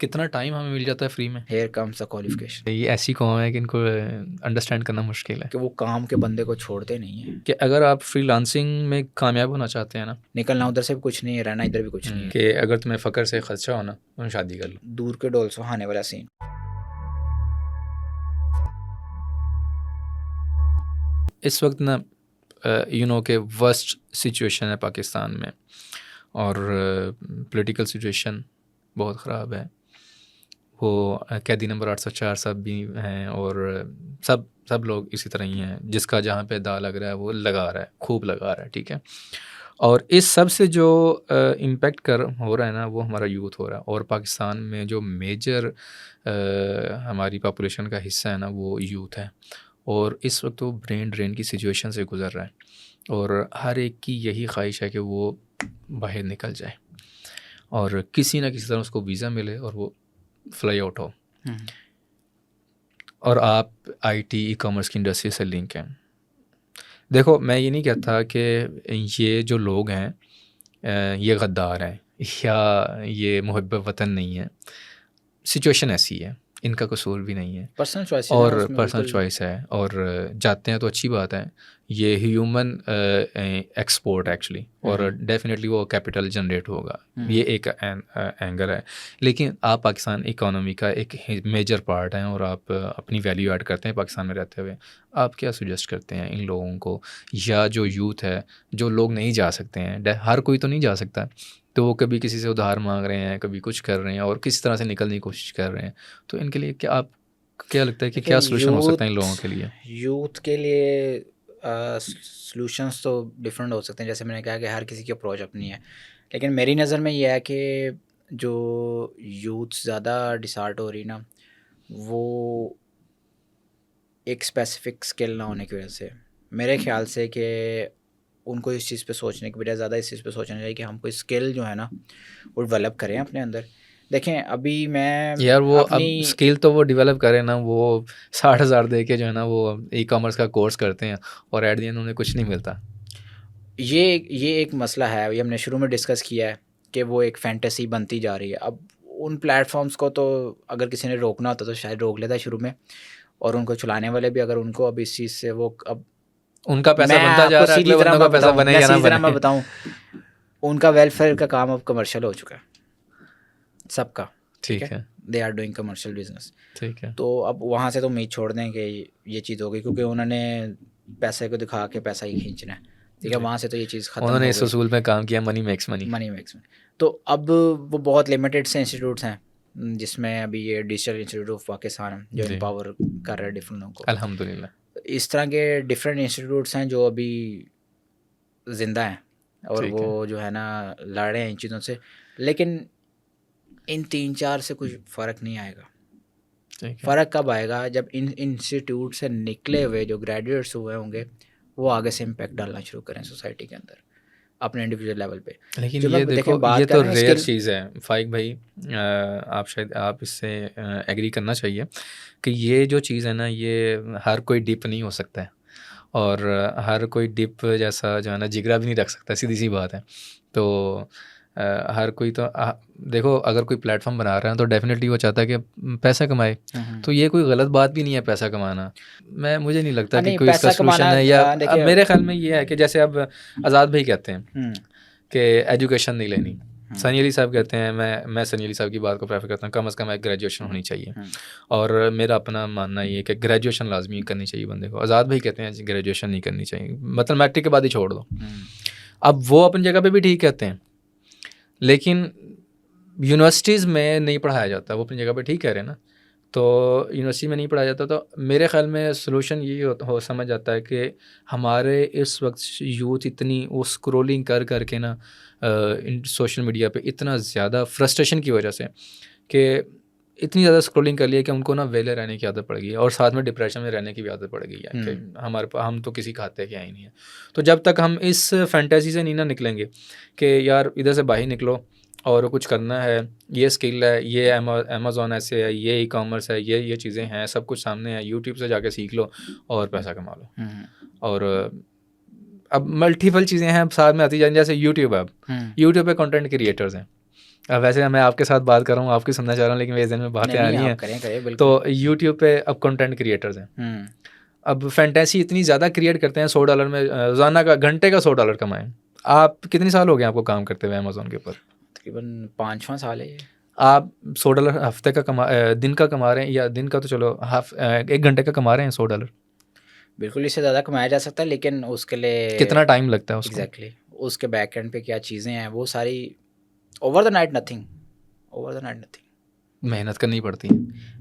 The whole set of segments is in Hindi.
कितना टाइम हमें मिल जाता है फ्री में। हेयर कम्स द क्वालिफिकेशन ये ऐसी कौम है कि इनको अंडरस्टैंड करना मुश्किल है कि वो काम के बंदे को छोड़ते नहीं है। कि अगर आप फ्रीलांसिंग में कामयाब होना चाहते हैं ना, निकलना उधर से भी कुछ नहीं है, रहना इधर भी कुछ नहीं है। कि अगर तुम्हें फ़क्र से खदशा हो ना, तुम शादी कर लो। दूर के डोल सुहाने वाला सीन। इस वक्त ना के वर्स्ट सिचुएशन है पाकिस्तान में, और पॉलिटिकल सिचुएशन बहुत ख़राब है। वो कैदी नंबर 804 साहब भी हैं, और सब लोग इसी तरह ही हैं। जिसका जहाँ पे दा लग रहा है वो लगा रहा है, खूब लगा रहा है, ठीक है। और इस सब से जो इम्पेक्ट हो रहा है ना, वो हमारा यूथ हो रहा है। और पाकिस्तान में जो मेजर हमारी पॉपुलेशन का हिस्सा है ना, वो यूथ है। और इस वक्त वो ब्रेन ड्रेन की सिचुएशन से गुज़र रहा है, और हर एक की यही ख्वाहिश है कि वो बाहर निकल जाए और किसी ना किसी तरह उसको वीज़ा मिले और वो फ्लाई आउट हो। और आप आईटी ई कॉमर्स की इंडस्ट्री से लिंक हैं। देखो, मैं ये नहीं कहता कि ये जो लोग हैं ये गद्दार हैं या ये मुहब्ब वतन नहीं है। सिचुएशन ऐसी है, इनका कसूर भी नहीं है, पर्सनल चॉइस है और उसमें, पर्सनल बिल्कुल। चॉइस है। और जाते हैं तो अच्छी बात है, ये ह्यूमन एक्सपोर्ट एक्चुअली, और डेफिनेटली वो कैपिटल जनरेट होगा, ये एक एंगल है। लेकिन आप पाकिस्तान इकोनॉमी का एक मेजर पार्ट हैं, और आप अपनी वैल्यू ऐड करते हैं पाकिस्तान में रहते हुए। आप क्या सुजेस्ट करते हैं इन लोगों को, या जो यूथ है, जो लोग नहीं जा सकते हैं, हर कोई तो नहीं जा सकता, तो वो कभी किसी से उधार मांग रहे हैं, कभी कुछ कर रहे हैं, और किसी तरह से निकलने की कोशिश कर रहे हैं, तो इनके लिए क्या लगता है कि क्या सोल्यूशन हो सकता है इन लोगों के लिए? यूथ के लिए सॉल्यूशंस तो डिफरेंट हो सकते हैं। जैसे मैंने कहा कि हर किसी की अप्रोच अपनी है, लेकिन मेरी नज़र में ये है कि जो यूथ ज़्यादा डिसहार्ट हो रही ना, वो एक स्पेसिफिक स्किल ना होने की वजह से, मेरे ख्याल से कि उनको इस चीज़ पे सोचने की बजाय ज़्यादा इस चीज़ पे सोचना चाहिए कि हम कोई स्किल जो है ना वो डेवलप करें अपने अंदर। देखें, अभी मैं यार वो अपनी अब स्किल तो वो डेवलप करें ना, वो 60,000 दे के जो है ना वो ई कॉमर्स का कोर्स करते हैं, और एट द एंड उन्हें कुछ नहीं मिलता। ये एक मसला है। अभी हमने शुरू में डिस्कस किया है कि वो एक फैंटेसी बनती जा रही है। अब उन प्लेटफॉर्म्स को तो अगर किसी ने रोकना होता तो शायद रोक लेता शुरू में, और उनको चलाने वाले भी, अगर उनको अब इस चीज़ से वो अब उनका पैसा मैं बनता जा आपको रहा है, सीधी अगले तरह बंदों का मैं पैसा बताऊं बने मैं या ना सीधी तरह मैं बने। बताऊं उनका वेलफेयर का काम अब कमर्शियल हो चुका है सबका, ठीक ठीक है। है, they are doing commercial business. ठीक है। तो अब वहाँ से तो उम्मीद छोड़ दें कि ये चीज़ हो गई, क्योंकि उन्होंने पैसे को दिखा के पैसा ही खींचना है, ठीक है। जी। वहाँ से तो ये चीज़ ख़त्म उन्होंने हो इस गई, उसूल में काम किया, money makes money. Money max में। तो अब वो बहुत लिमिटेड से इंस्टीट्यूट्स हैं, जिसमें अभी ये डिजिटल इंस्टीट्यूट ऑफ पाकिस्तान जो जी, एम्पावर कर रहा है डिफरेंट लोगों को। अल्हम्दुलिल्लाह। इस तरह के डिफरेंट इंस्टीट्यूट्स हैं जो अभी ज़िंदा हैं, और ठीक वो है, जो है ना लड़ रहे हैं इन चीज़ों से। लेकिन इन 3-4 से कुछ फ़र्क नहीं आएगा। ठीक है। फ़र्क कब आएगा? जब इन इंस्टीट्यूट से निकले हुए जो ग्रेजुएट्स हुए होंगे वो आगे से इम्पैक्ट डालना शुरू करें सोसाइटी के अंदर अपने इंडिविजुअल लेवल पे। लेकिन जो ये मैं देखो, देखें ये बात कर तो रहा हूँ रेयर स्किल, चीज़ है फाइक भाई। आप इससे एग्री करना चाहिए कि ये जो चीज़ है ना, ये हर कोई डिप नहीं हो सकता है, और हर कोई डिप जैसा जो है ना जिगरा भी नहीं रख सकता, सीधी सी बात है। तो हर कोई तो देखो, अगर कोई प्लेटफॉर्म बना रहा है तो डेफिनेटली वो चाहता है कि पैसा कमाए। तो ये कोई गलत बात भी नहीं है पैसा कमाना। मुझे नहीं लगता कि नहीं कोई इसका पैसा सोल्यूशन कमाना, है, या अब देखिए। मेरे ख्याल में ये है कि जैसे अब आज़ाद भाई कहते हैं कि एजुकेशन नहीं लेनी, सनी अली साहब कहते हैं, मैं सनी अली साहब की बात को प्रेफर करता हूँ, कम से कम एक ग्रेजुएशन होनी चाहिए। और मेरा अपना मानना ये है कि ग्रेजुएशन लाजमी करनी चाहिए बंदे को। आज़ाद भाई कहते हैं ग्रेजुएशन नहीं करनी चाहिए, मतलब मैट्रिक के बाद ही छोड़ दो। अब वो अपनी जगह पे भी ठीक कहते हैं, लेकिन यूनिवर्सिटीज़ में नहीं पढ़ाया जाता, वो अपनी जगह पे ठीक कह रहे हैं ना। तो यूनिवर्सिटी में नहीं पढ़ाया जाता, तो मेरे ख़्याल में सलूशन यही हो समझ आता है कि हमारे इस वक्त यूथ इतनी वो स्क्रॉलिंग कर के ना सोशल मीडिया पे इतना ज़्यादा फ्रस्ट्रेशन की वजह से कि इतनी ज़्यादा स्क्रॉलिंग कर लिया कि उनको ना वेले रहने की आदत पड़ गई है, और साथ में डिप्रेशन में रहने की भी आदत पड़ गई है कि हम तो किसी खाते के ही नहीं है। तो जब तक हम इस फैंटेसी से नहीं ना निकलेंगे कि यार इधर से बाहर निकलो और कुछ करना है, ये स्किल है, ये अमेज़ॉन ऐसे है, ये ई कॉमर्स है, ये चीज़ें हैं, सब कुछ सामने है, यूट्यूब से जाके सीख लो और पैसा कमा लो। और अब मल्टीपल चीज़ें हैं साथ में आती जाएंगी, जैसे यूट्यूब है, अब यूट्यूब पे कंटेंट क्रिएटर्स हैं, वैसे मैं आपके साथ बात कर रहा हूँ, आपकी सुनना चाह रहा हूँ, लेकिन मेरे ज़हन में बातें आ रही हैं। करें बिल्कुल। तो यूट्यूब पे अब कंटेंट क्रिएटर्स हैं, अब फैंटेसी इतनी ज़्यादा क्रिएट करते हैं, $100 में रोज़ाना का घंटे का $100 कमाएं। आप कितने साल हो गए आपको काम करते हुए अमेज़ोन के ऊपर? तकरीबन 5वां साल है ये। आप $100 हफ्ते का दिन का कमा रहे हैं, या दिन का तो चलो एक घंटे का कमा रहे हैं $100। बिल्कुल इससे ज़्यादा कमाया जा सकता है, लेकिन उसके लिए कितना टाइम लगता है उसको? एग्जैक्टली उसके बैक एंड पे क्या चीज़ें हैं वो सारी over the night nothing, over the night nothing. मेहनत करनी पड़ती है।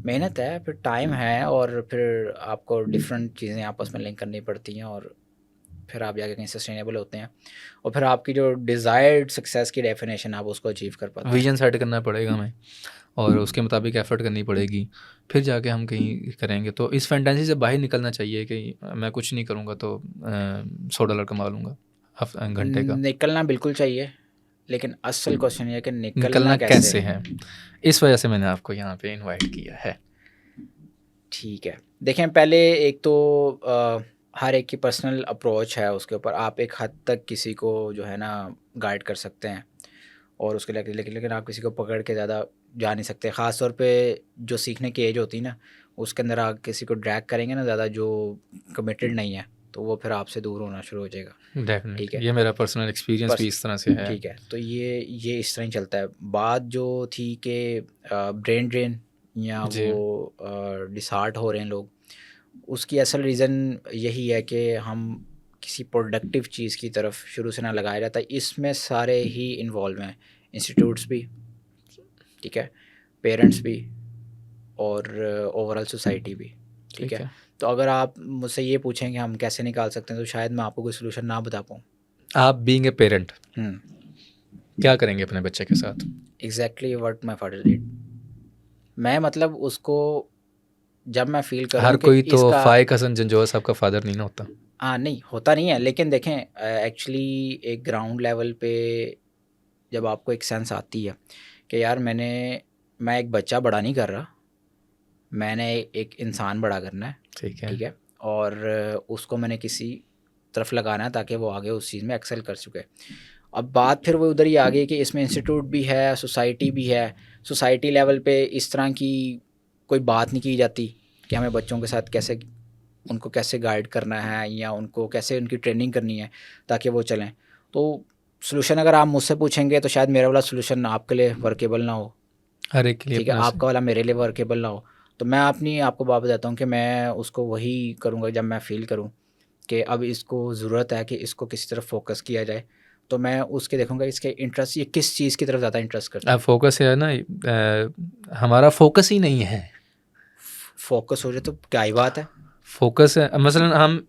मेहनत है, फिर टाइम है, और फिर आपको डिफरेंट चीज़ें आपस में लिंक करनी पड़ती हैं, और फिर आप जाके कहीं सस्टेनेबल होते हैं, और फिर आपकी जो डिज़ायर्ड सक्सेस की डेफिनेशन आप उसको अचीव कर पाते हैं। विजन सेट करना पड़ेगा हमें, और उसके मुताबिक एफर्ट करनी पड़ेगी, फिर जाके हम कहीं करेंगे। तो इस फैंटेसी से बाहर निकलना चाहिए कि मैं कुछ नहीं करूँगा तो $100 कमा लूँगा घंटे का। निकलना बिल्कुल चाहिए, लेकिन असल क्वेश्चन ये है कि निकलना कैसे है? इस वजह से मैंने आपको यहाँ पे इनवाइट किया है। ठीक है, देखें पहले एक तो हर एक की पर्सनल अप्रोच है उसके ऊपर, आप एक हद तक किसी को जो है ना गाइड कर सकते हैं, और उसके लिए लेकिन आप किसी को पकड़ के ज़्यादा जा नहीं सकते। ख़ास तौर पे जो सीखने की एज होती है ना, उसके अंदर आप किसी को ड्रैग करेंगे ना ज़्यादा, जो कमिटेड नहीं है, तो वो फिर आपसे दूर होना शुरू हो जाएगा। डेफिनेटली, ठीक है, ये मेरा पर्सनल एक्सपीरियंस भी इस तरह से है। ठीक है, तो ये इस तरह ही चलता है। बात जो थी कि ब्रेन ड्रेन या वो डिसहार्ट हो रहे हैं लोग, उसकी असल रीज़न यही है कि हम किसी प्रोडक्टिव चीज़ की तरफ शुरू से ना लगाया जाता है। इसमें सारे ही इन्वॉल्व हैं, इंस्टीट्यूट्स भी, ठीक है, पेरेंट्स भी, और ओवरऑल सोसाइटी भी, ठीक है। तो अगर आप मुझसे ये पूछें कि हम कैसे निकाल सकते हैं, तो शायद मैं आपको कोई सोल्यूशन ना बता पाऊँ। आप बीइंग ए पेरेंट क्या करेंगे अपने बच्चे के साथ? Exactly what my father did. मैं मतलब उसको जब मैं फील करूँ हर कि कोई तो इसका फाइक हसन जंजोआ साहब का फादर नहीं ना होता। हाँ, नहीं होता नहीं है, लेकिन देखें एक्चुअली एक ग्राउंड लेवल पे जब आपको एक सेंस आती है कि यार मैं एक बच्चा बड़ा नहीं कर रहा, मैंने एक इंसान बड़ा करना है, ठीक है, और उसको मैंने किसी तरफ लगाना है ताकि वो आगे उस चीज़ में एक्सेल कर सके। अब बात फिर वो उधर ही आ गई कि इसमें इंस्टीट्यूट भी है, सोसाइटी भी है। सोसाइटी लेवल पे इस तरह की कोई बात नहीं की जाती कि हमें बच्चों के साथ उनको कैसे गाइड करना है, या उनको कैसे उनकी ट्रेनिंग करनी है ताकि वो चलें। तो सलूशन अगर आप मुझसे पूछेंगे तो शायद मेरा वाला सलूशन आपके लिए वर्केबल ना हो, हर एक के लिए, ठीक है, आपका वाला मेरे लिए वर्केबल ना हो। तो मैं आपको बात बताता हूँ कि मैं उसको वही करूँगा जब मैं फ़ील करूँ कि अब इसको ज़रूरत है कि इसको किसी तरफ फोकस किया जाए, तो मैं उसके देखूँगा इसके इंटरेस्ट, ये किस चीज़ की तरफ ज़्यादा इंटरेस्ट करता है। फोकस है ना, हमारा फोकस ही नहीं है। फोकस हो जाए तो क्या ही बात है। फोकस है, मसलन हम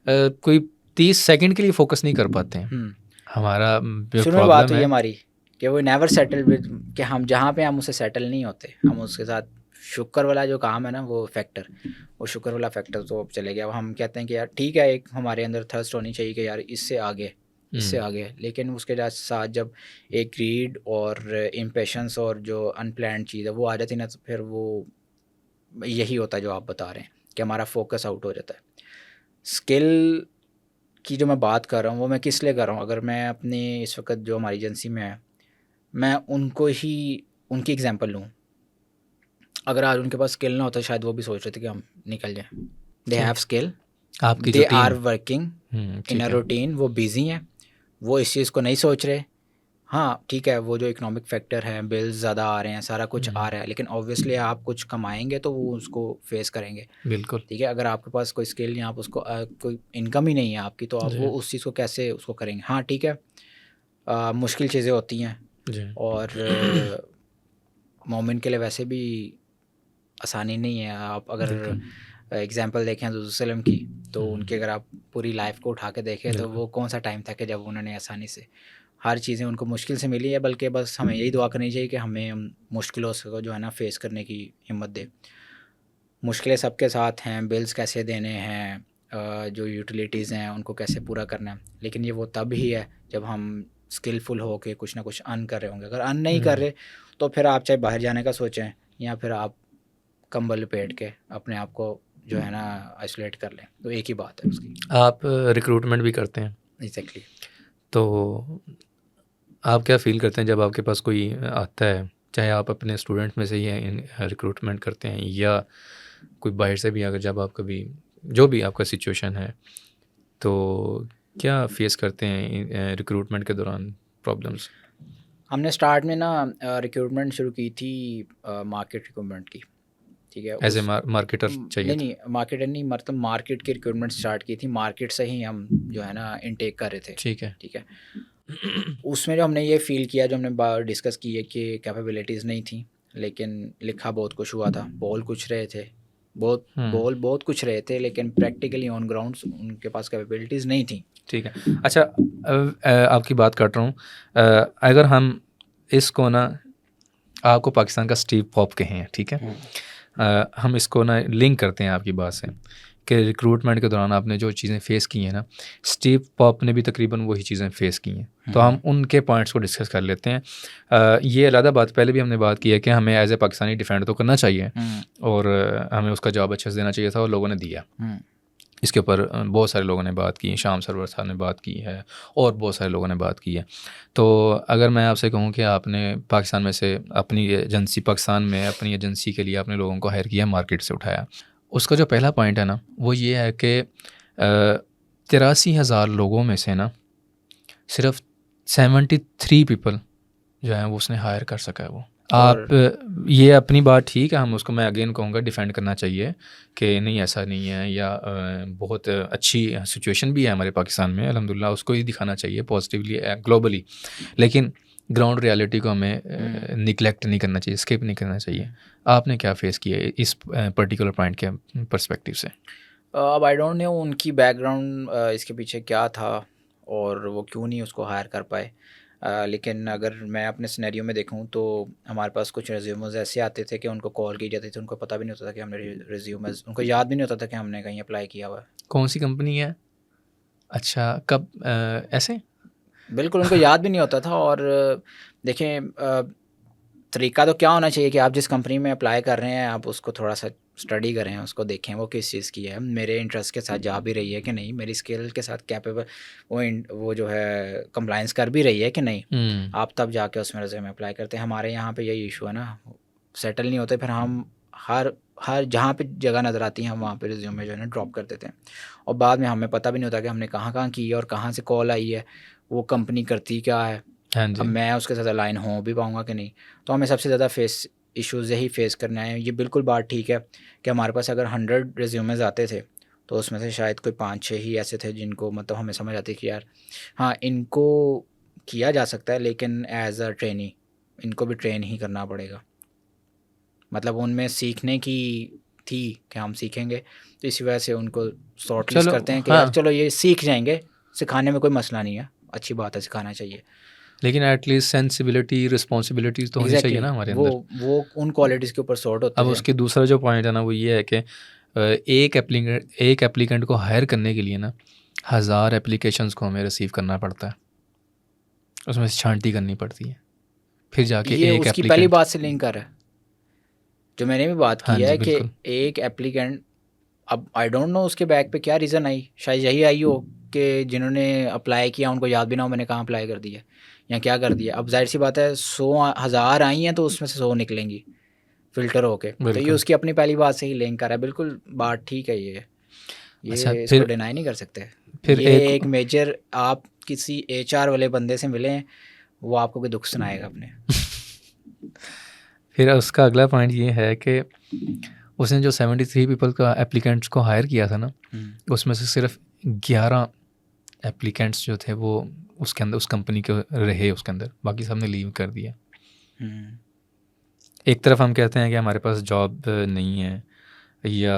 कोई 30 सेकंड के लिए फोकस नहीं कर पाते हैं। हमारा जो शुरू में बात प्रॉब्लम हुई है हमारी कि वो नेवर सेटल विद, कि हम जहाँ पे हम उससे सेटल नहीं होते, हम उसके साथ शुक्र वाला जो काम है ना, वो फैक्टर, वो शुक्र वाला फैक्टर तो अब चले गया। अब हम कहते हैं कि यार ठीक है, एक हमारे अंदर थर्स्ट होनी चाहिए कि यार इससे आगे, लेकिन उसके साथ जब एक ग्रीड और इम्पेशंस और जो अनप्लान्ड चीज़ है वो आ जाती है ना, तो फिर वो यही होता है जो आप बता रहे हैं कि हमारा फोकस आउट हो जाता है। स्किल की जो मैं बात कर रहा हूँ वो मैं किस लिए कर रहा हूँ, अगर मैं अपनी इस वक्त जो हमारी एजेंसी में है, मैं उनको ही उनकी एग्जांपल लूँ। अगर आज उनके पास स्किल ना होता शायद वो भी सोच रहे थे कि हम निकल जाएं। दे हैव स्किल, आपकी दे आर वर्किंग इन अ है। रूटीन, वो बिजी हैं, वो इस चीज़ को नहीं सोच रहे। हाँ ठीक है, वो जो इकोनॉमिक फैक्टर है, बिल्स ज़्यादा आ रहे हैं, सारा कुछ आ रहा है, लेकिन ऑब्वियसली आप कुछ कमाएंगे तो वो उसको फेस करेंगे। बिल्कुल, ठीक है, अगर आपके पास कोई स्किल नहीं, आप उसको कोई इनकम ही नहीं है आपकी, तो आप वो उस चीज़ को कैसे उसको करेंगे। हाँ ठीक है, मुश्किल चीज़ें होती हैं, और मोमिन के लिए वैसे भी आसानी नहीं है। आप अगर एग्जांपल देखें हज़रत सल्लम की, तो उनकी अगर आप पूरी लाइफ को उठा के देखें तो वो कौन सा टाइम था कि जब उन्होंने आसानी से हर चीज़ें उनको मुश्किल से मिली है, बल्कि बस हमें यही दुआ करनी चाहिए कि हमें मुश्किलों को जो है ना फेस करने की हिम्मत दे। मुश्किलें सबके साथ हैं, बिल्स कैसे देने हैं, जो यूटिलिटीज़ हैं उनको कैसे पूरा करना है, लेकिन ये वो तब ही है जब हम स्किलफुल हो के कुछ ना कुछ अर्न कर रहे होंगे। अगर अर्न नहीं कर रहे तो फिर आप चाहे बाहर जाने का सोचें, या फिर आप कंबल लपेट के अपने आप को जो है ना आइसोलेट कर लें, तो एक ही बात है उसकी। आप रिक्रूटमेंट भी करते हैं। एग्जैक्टली। तो आप क्या फ़ील करते हैं जब आपके पास कोई आता है, चाहे आप अपने स्टूडेंट में से ही रिक्रूटमेंट करते हैं या कोई बाहर से भी, अगर जब आप कभी जो भी आपका सिचुएशन है, तो क्या फेस करते हैं रिक्रूटमेंट के दौरान प्रॉब्लम्स? हमने स्टार्ट में ना रिक्रूटमेंट शुरू की थी मार्केट रिक्रूटमेंट की, ठीक है। एज ए मार्केटर चाहिए नहीं था? नहीं मार्केटर नहीं, मतलब मार्केट की रिक्रूटमेंट स्टार्ट की थी, मार्केट से ही हम जो है ना इनटेक कर रहे थे, ठीक है। ठीक है। उसमें जो हमने ये फ़ील किया, जो हमने डिस्कस की है कि कैपेबिलिटीज़ नहीं थी, लेकिन लिखा बहुत कुछ हुआ था, बोल कुछ रहे थे, बहुत कुछ रहे थे, लेकिन प्रैक्टिकली ऑन ग्राउंड्स उनके पास कैपेबिलिटीज़ नहीं थी। ठीक है। अच्छा, आपकी बात काट रहा हूँ। अगर हम इसको ना, आपको पाकिस्तान का स्टीव पॉप कहें, ठीक है? हम इसको ना लिंक करते हैं आपकी बात से कि रिक्रूटमेंट के दौरान आपने जो चीज़ें फ़ेस की हैं ना, स्टीव पॉप ने भी तकरीबन वही चीज़ें फ़ेस की हैं। तो हम उनके पॉइंट्स को डिस्कस कर लेते हैं। ये अलग बात, पहले भी हमने बात की है कि हमें एज़ ए पाकिस्तानी डिफेंड तो करना चाहिए और हमें उसका जवाब अच्छे से देना चाहिए था, और लोगों ने दिया। इसके ऊपर बहुत सारे लोगों ने बात की, शाम सरवर साहब ने बात की है और बहुत सारे लोगों ने बात की है। तो अगर मैं आपसे कहूँ कि आपने पाकिस्तान में से अपनी एजेंसी, पाकिस्तान में अपनी एजेंसी के लिए आपने लोगों को हायर किया, मार्केट से उठाया, उसका जो पहला पॉइंट है ना, वो ये है कि 83,000 लोगों में से ना सिर्फ 73 पीपल जो है वो उसने हायर कर सका है। वो आप ये अपनी बात ठीक है, हम उसको, मैं अगेन कहूँगा, डिफेंड करना चाहिए कि नहीं ऐसा नहीं है, या बहुत अच्छी सिचुएशन भी है हमारे पाकिस्तान में अल्हम्दुलिल्लाह, उसको ही दिखाना चाहिए पॉजिटिवली ग्लोबली। लेकिन ग्राउंड रियलिटी को हमें निगलेक्ट नहीं करना चाहिए, स्किप नहीं करना चाहिए। आपने क्या फेस किया इस पर्टिकुलर पॉइंट के पर्सपेक्टिव से? अब आई डोंट नो उनकी बैकग्राउंड इसके पीछे क्या था और वो क्यों नहीं उसको हायर कर पाए। लेकिन अगर मैं अपने सिनेरियो में देखूं तो हमारे पास कुछ रेज्यूमेस ऐसे आते थे कि उनको कॉल की जाती थी, उनको पता भी नहीं होता था कि हमने रेज्यूमेस, उनको याद भी नहीं होता था कि हमने कहीं अप्लाई किया हुआ है। कौन सी कंपनी है? अच्छा, कब ऐसे? बिल्कुल उनको याद भी नहीं होता था। और देखें, तरीका तो क्या होना चाहिए कि आप जिस कंपनी में अप्लाई कर रहे हैं आप उसको थोड़ा सा स्टडी करें, उसको देखें वो किस चीज़ की है, मेरे इंटरेस्ट के साथ जा भी रही है कि नहीं, मेरी स्किल के साथ कैपेबल, वो जो है कंप्लाइंस कर भी रही है कि नहीं। आप तब जाके उसमें रेज़्यूमे अप्लाई करते हैं। हमारे यहाँ पे यही इशू है ना, सेटल नहीं होते, फिर हम हर जहाँ पे जगह नज़र आती है हम वहाँ पे रिज्यूमे जो है ना ड्रॉप कर देते हैं, और बाद में हमें पता भी नहीं होता कि हमने कहाँ कहाँ की है और कहाँ से कॉल आई है, वो कंपनी करती क्या है, हाँ अब जी। मैं उसके साथ अलाइन हो भी पाऊँगा कि नहीं। तो हमें सबसे ज़्यादा इश्यूज़ यही फेस करना है। ये बिल्कुल बात ठीक है कि हमारे पास अगर 100 रिज्यूमेज़ आते थे तो उसमें से शायद कोई 5-6 ही ऐसे थे जिनको मतलब हमें समझ आती कि यार हाँ, इनको किया जा सकता है, लेकिन एज़ अ ट्रेनी इनको भी ट्रेन ही करना पड़ेगा। मतलब उनमें सीखने की थी कि हम सीखेंगे, तो इसी वजह से उनको शॉर्ट लिस्ट चलो, करते हैं कि हाँ, यार चलो ये सीख जाएंगे, सिखाने में कोई मसला नहीं है, अच्छी बात है, सिखाना चाहिए। लेकिन एटलीस्ट सेंसिबिलिटी, रिस्पॉन्सिबिलिटीज़ तो होनी चाहिए ना हमारे अंदर। वो उन क्वालिटीज़ के ऊपर सॉर्ट होते अब थे। उसके दूसरा जो पॉइंट है ना, वो ये है कि एक एप्लीकेंट को हायर करने के लिए ना 1000 एप्लीकेशंस को हमें रिसीव करना पड़ता है, उसमें से छांटी करनी पड़ती है, फिर जाके ये एक उसकी पहली एप्लीकेंट। बात से लिंक कर रहा है जो मैंने भी बात हाँ की जी, है कि बिल्कुल। एक एप्लीकेंट, अब आई डोंट नो उसके बैक पे क्या रीज़न आई, शायद यही आई हो कि जिन्होंने अप्लाई किया उनको याद भी ना हो मैंने कहाँ अप्लाई कर दिया या क्या कर दिया। अब जाहिर सी बात है 100,000 आई हैं तो उसमें से 100 निकलेंगी फ़िल्टर होके, तो ये बिल्कुल। उसकी अपनी पहली बात से ही लिंक कर रहा है। बिल्कुल बात ठीक है अच्छा, ये इसको फिर डिनाई नहीं कर सकते। फिर ये एक एक मेजर, आप किसी HR वाले बंदे से मिलें वो आपको कोई दुख सुनाएगा अपने। फिर उसका अगला पॉइंट ये है कि उसने जो 73 पीपल का एप्लीकेंट्स को हायर किया था ना, उसमें से सिर्फ 11 एप्लीकेंट्स जो थे वो उसके अंदर, उस कंपनी के रहे उसके अंदर, बाकी सबने लीव कर दिया। एक तरफ हम कहते हैं कि हमारे पास जॉब नहीं है, या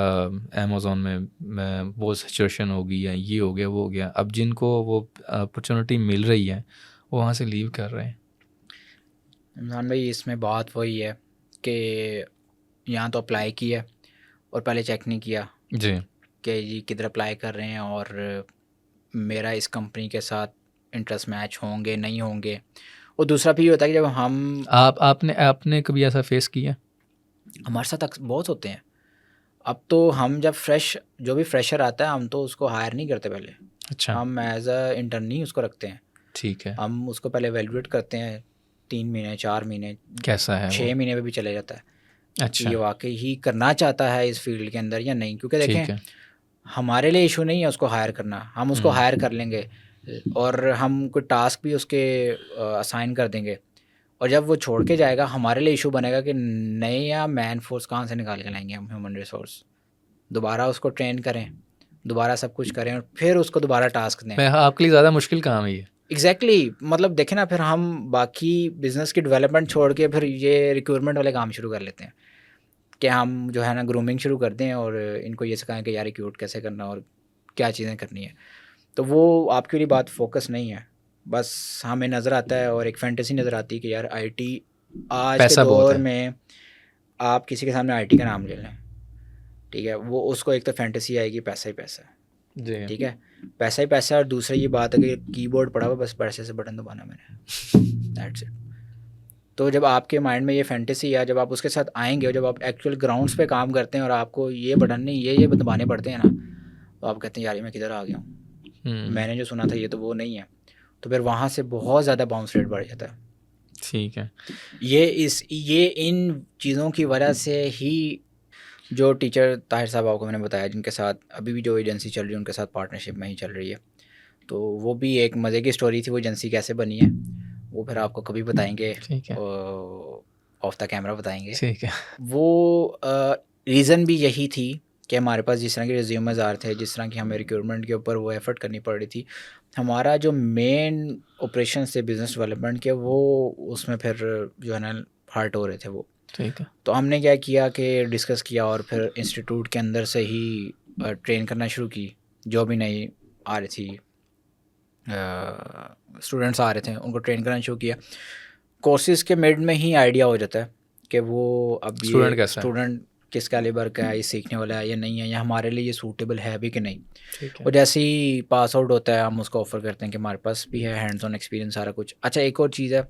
अमेज़ॉन में वो सिचुएशन होगी, या ये हो गया वो हो गया, अब जिनको वो अपॉर्चुनिटी मिल रही है वो वहाँ से लीव कर रहे हैं। इमरान भाई इसमें बात वही है कि यहाँ तो अप्लाई किया और पहले चेक नहीं किया जी। कि ये किधर अप्लाई कर रहे हैं और मेरा इस कंपनी के साथ इंटरेस्ट मैच होंगे नहीं होंगे। और दूसरा भी ये होता है कि जब हम आपने आपने कभी ऐसा फेस किया? हमारे साथ बहुत होते हैं। अब तो हम जब जो भी फ्रेशर आता है हम तो उसको हायर नहीं करते पहले, अच्छा, हम एज अ इंटर्न ही उसको रखते हैं। ठीक है, हम उसको पहले एवेलुएट करते हैं 3 महीने 4 महीने कैसा है 6 वो? महीने में भी चले जाता है कि अच्छा, ये वाकई ही करना चाहता है इस फील्ड के अंदर या नहीं। क्योंकि देखें, ठीक है। हमारे लिए इशू नहीं है उसको हायर करना, हम उसको हायर कर लेंगे और हम कोई टास्क भी उसके असाइन कर देंगे, और जब वो छोड़ के जाएगा हमारे लिए इशू बनेगा कि नया मैन फोर्स कहाँ से निकाल के लाएंगे हम, ह्यूमन रिसोर्स, दोबारा उसको ट्रेन करें, दोबारा सब कुछ करें और फिर उसको दोबारा टास्क दें। मैं आपके लिए ज़्यादा मुश्किल काम है ये। एग्जैक्टली मतलब देखें ना, फिर हम बाकी बिजनेस की डेवलपमेंट छोड़ के फिर ये रिक्रूटमेंट वाले काम शुरू कर लेते हैं कि हम जो है ना ग्रूमिंग शुरू कर दें और इनको ये सिखाएं कि यार रिक्रूट कैसे करना और क्या चीज़ें करनी है। तो वो आपके लिए बात फोकस नहीं है, बस हमें नज़र आता है और एक फैंटेसी नज़र आती है कि यार आईटी आज के पैसा बहुत दौर है। में आप किसी के सामने आईटी का नाम ले लें, ठीक है, वो उसको एक तो फैंटेसी आएगी पैसा ही पैसा है, जी। ठीक है, पैसा ही पैसा है, और दूसरा ये बात है कि कीबोर्ड पड़ा हुआ बस पैसे से बटन दबाना मैंने, दैट्स इट। तो जब आपके माइंड में ये फैंटेसी है, जब आप उसके साथ आएंगे और जब आप एक्चुअल ग्राउंड्स पे काम करते हैं और आपको ये बटन नहीं ये दबाने पड़ते हैं ना, तो आप कहते हैं यार ये मैं किधर आ गया हूँ, मैंने जो सुना था ये तो वो नहीं है। तो फिर वहाँ से बहुत ज़्यादा बाउंस रेट बढ़ जाता है। ठीक है। ये इन चीज़ों की वजह से ही जो टीचर ताहिर साहब आपको मैंने बताया, जिनके साथ अभी भी जो एजेंसी चल रही है उनके साथ पार्टनरशिप में ही चल रही है, तो वो भी एक मज़े की स्टोरी थी। वो एजेंसी कैसे बनी है वो फिर आपको कभी बताएंगे, ठीक है। ऑफ द कैमरा बताएंगे। ठीक है। वो रीज़न भी यही थी कि हमारे पास जिस तरह के रिज्यूमेज आ रहे थे, जिस तरह की हमें रिक्रूटमेंट के ऊपर वो एफर्ट करनी पड़ रही थी, हमारा जो मेन ऑपरेशन थे बिज़नेस डेवलपमेंट के, वो उसमें फिर जो है ना हार्ट हो रहे थे वो। ठीक है। तो हमने क्या किया कि डिस्कस किया और फिर इंस्टीट्यूट के अंदर से ही ट्रेन करना शुरू की। जो भी नई आ रही थी स्टूडेंट्स आ रहे थे उनको ट्रेन करना शुरू किया। कोर्सेज़ के मिड में ही आइडिया हो जाता है कि वो अब स्टूडेंट ये कैसा है? स्टूडेंट किस कैलिबर का है, ये सीखने वाला है या नहीं है, या हमारे लिए ये सूटेबल है भी कि नहीं। ठीक है। और जैसे ही पास आउट होता है हम उसको ऑफ़र करते हैं कि हमारे पास भी है हैंड्स ऑन एक्सपीरियंस सारा कुछ। अच्छा, एक और चीज़ है,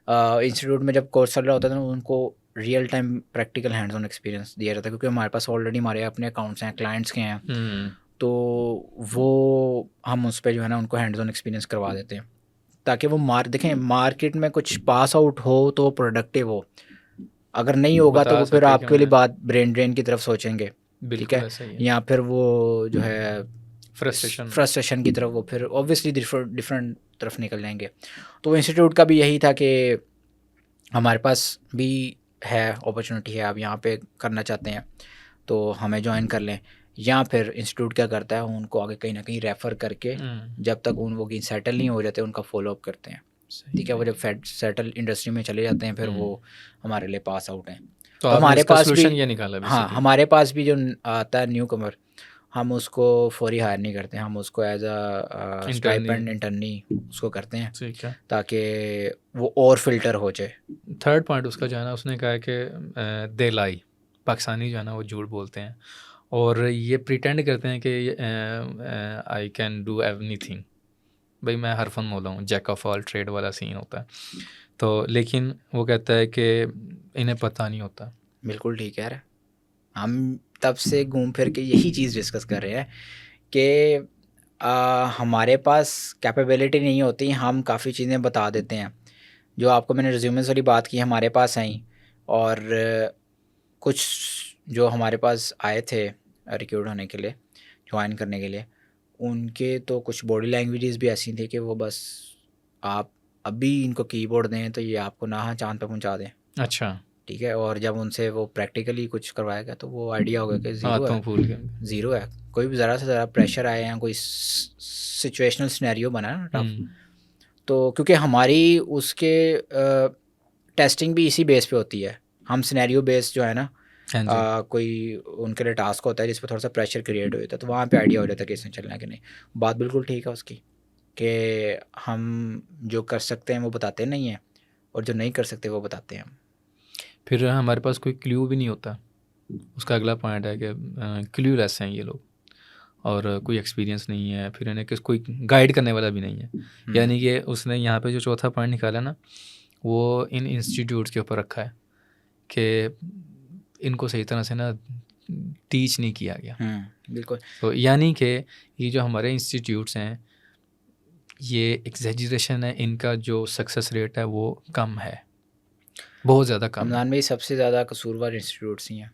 इंस्टीट्यूट में जब कोर्स चल रहा होता था ना, उनको real time practical hands on experience दिया जाता है, क्योंकि हमारे पास ऑलरेडी हमारे अपने अकाउंट्स हैं, क्लाइंट्स के हैं, तो वो हम उस पर जो है ना उनको हैंड्स ऑन एक्सपीरियंस करवा देते हैं, ताकि वो देखें मार्केट में कुछ पास आउट हो तो प्रोडक्टिव हो, अगर नहीं होगा तो बता वो फिर सके कि आपके लिए मैं बात ब्रेन ड्रेन की तरफ सोचेंगे, ठीक बिल्कुल है, ऐसा ही है। या फिर वो जो है फ्रस्ट्रेशन। फ्रस्ट्रेशन की तरफ वो फिर ऑब्वियसली डिफरेंट तरफ निकल जाएंगे। तो इंस्टीट्यूट का भी यही था कि हमारे पास भी है अपॉर्चुनिटी है, आप यहाँ पे करना चाहते हैं तो हमें ज्वाइन कर लें, या फिर इंस्टीट्यूट क्या करता है उनको आगे कहीं ना कहीं रेफ़र करके जब तक वो कहीं सेटल नहीं हो जाते उनका फॉलोअप करते हैं, ठीक है। वो जब सेटल इंडस्ट्री में चले जाते हैं फिर वो हमारे लिए पास आउट हैं। तो तो आपने हमारे इसका पास भी, सॉल्यूशन ये निकाला हाँ, बेसिकली? हमारे पास भी जो आता है न्यू कमर, हम उसको फौरी हायर नहीं करते, हम उसको एज अ स्टाइपेंड इंटर्नी उसको करते हैं, ठीक है। ताकि वो और फिल्टर हो जाए। थर्ड पॉइंट उसका जो है ना, उसने कहा है कि दे लाई, पाकिस्तानी जो है ना वो झूठ बोलते हैं और ये प्रिटेंड करते हैं कि आई कैन डू एवरीथिंग। भाई मैं हर फन मौला हूँ, जैक ऑफ ऑल ट्रेड वाला सीन होता है। तो लेकिन वो कहता है कि इन्हें पता नहीं होता। बिल्कुल ठीक है यार, हम तब से घूम फिर के यही चीज़ डिस्कस कर रहे हैं कि हमारे पास कैपेबिलिटी नहीं होती, हम काफ़ी चीज़ें बता देते हैं। जो आपको मैंने रिज्यूमेस वाली बात की हमारे पास आई, और कुछ जो हमारे पास आए थे रिक्रूट होने के लिए, ज्वाइन करने के लिए, उनके तो कुछ बॉडी लैंग्वेजेस भी ऐसी थी कि वो बस आप अभी इनको कीबोर्ड दें तो ये आपको ना चांद पे पहुंचा दें। अच्छा। ठीक है, और जब उनसे वो प्रैक्टिकली कुछ करवाया गया तो वो आइडिया हो गया कि ज़ीरो हाथों है, फूल के। ज़ीरो है। कोई भी ज़रा से ज़रा प्रेशर आया या कोई सिचुएशनल सिनेरियो बना ना टफ, तो क्योंकि हमारी उसके टेस्टिंग भी इसी बेस पे होती है, हम सिनेरियो बेस जो है ना, कोई उनके लिए टास्क होता है जिस पर थोड़ा सा प्रेशर क्रिएट हो जाता है, तो वहाँ पे आइडिया हो जाता है कि इसमें चलना है कि नहीं। बात बिल्कुल ठीक है उसकी कि हम जो कर सकते हैं वो बताते नहीं हैं और जो नहीं कर सकते वो बताते हैं हम। फिर हमारे पास कोई क्ल्यू भी नहीं होता। उसका अगला पॉइंट है कि क्ल्यू लेस हैं ये लोग और कोई एक्सपीरियंस नहीं है, फिर इन्हें कोई गाइड करने वाला भी नहीं है। यानी कि उसने यहाँ पे जो चौथा पॉइंट निकाला ना, वो इन इंस्टीट्यूट्स के ऊपर रखा है कि इनको सही तरह से ना टीच नहीं किया गया। बिल्कुल। तो यानी कि ये जो हमारे इंस्टीट्यूट्स हैं ये एग्जैजरेशन है, इनका जो सक्सेस रेट है वो कम है, बहुत ज़्यादा कम है। रमज़ान में सबसे ज़्यादा कसूरवार इंस्टीट्यूट्स ही हैं,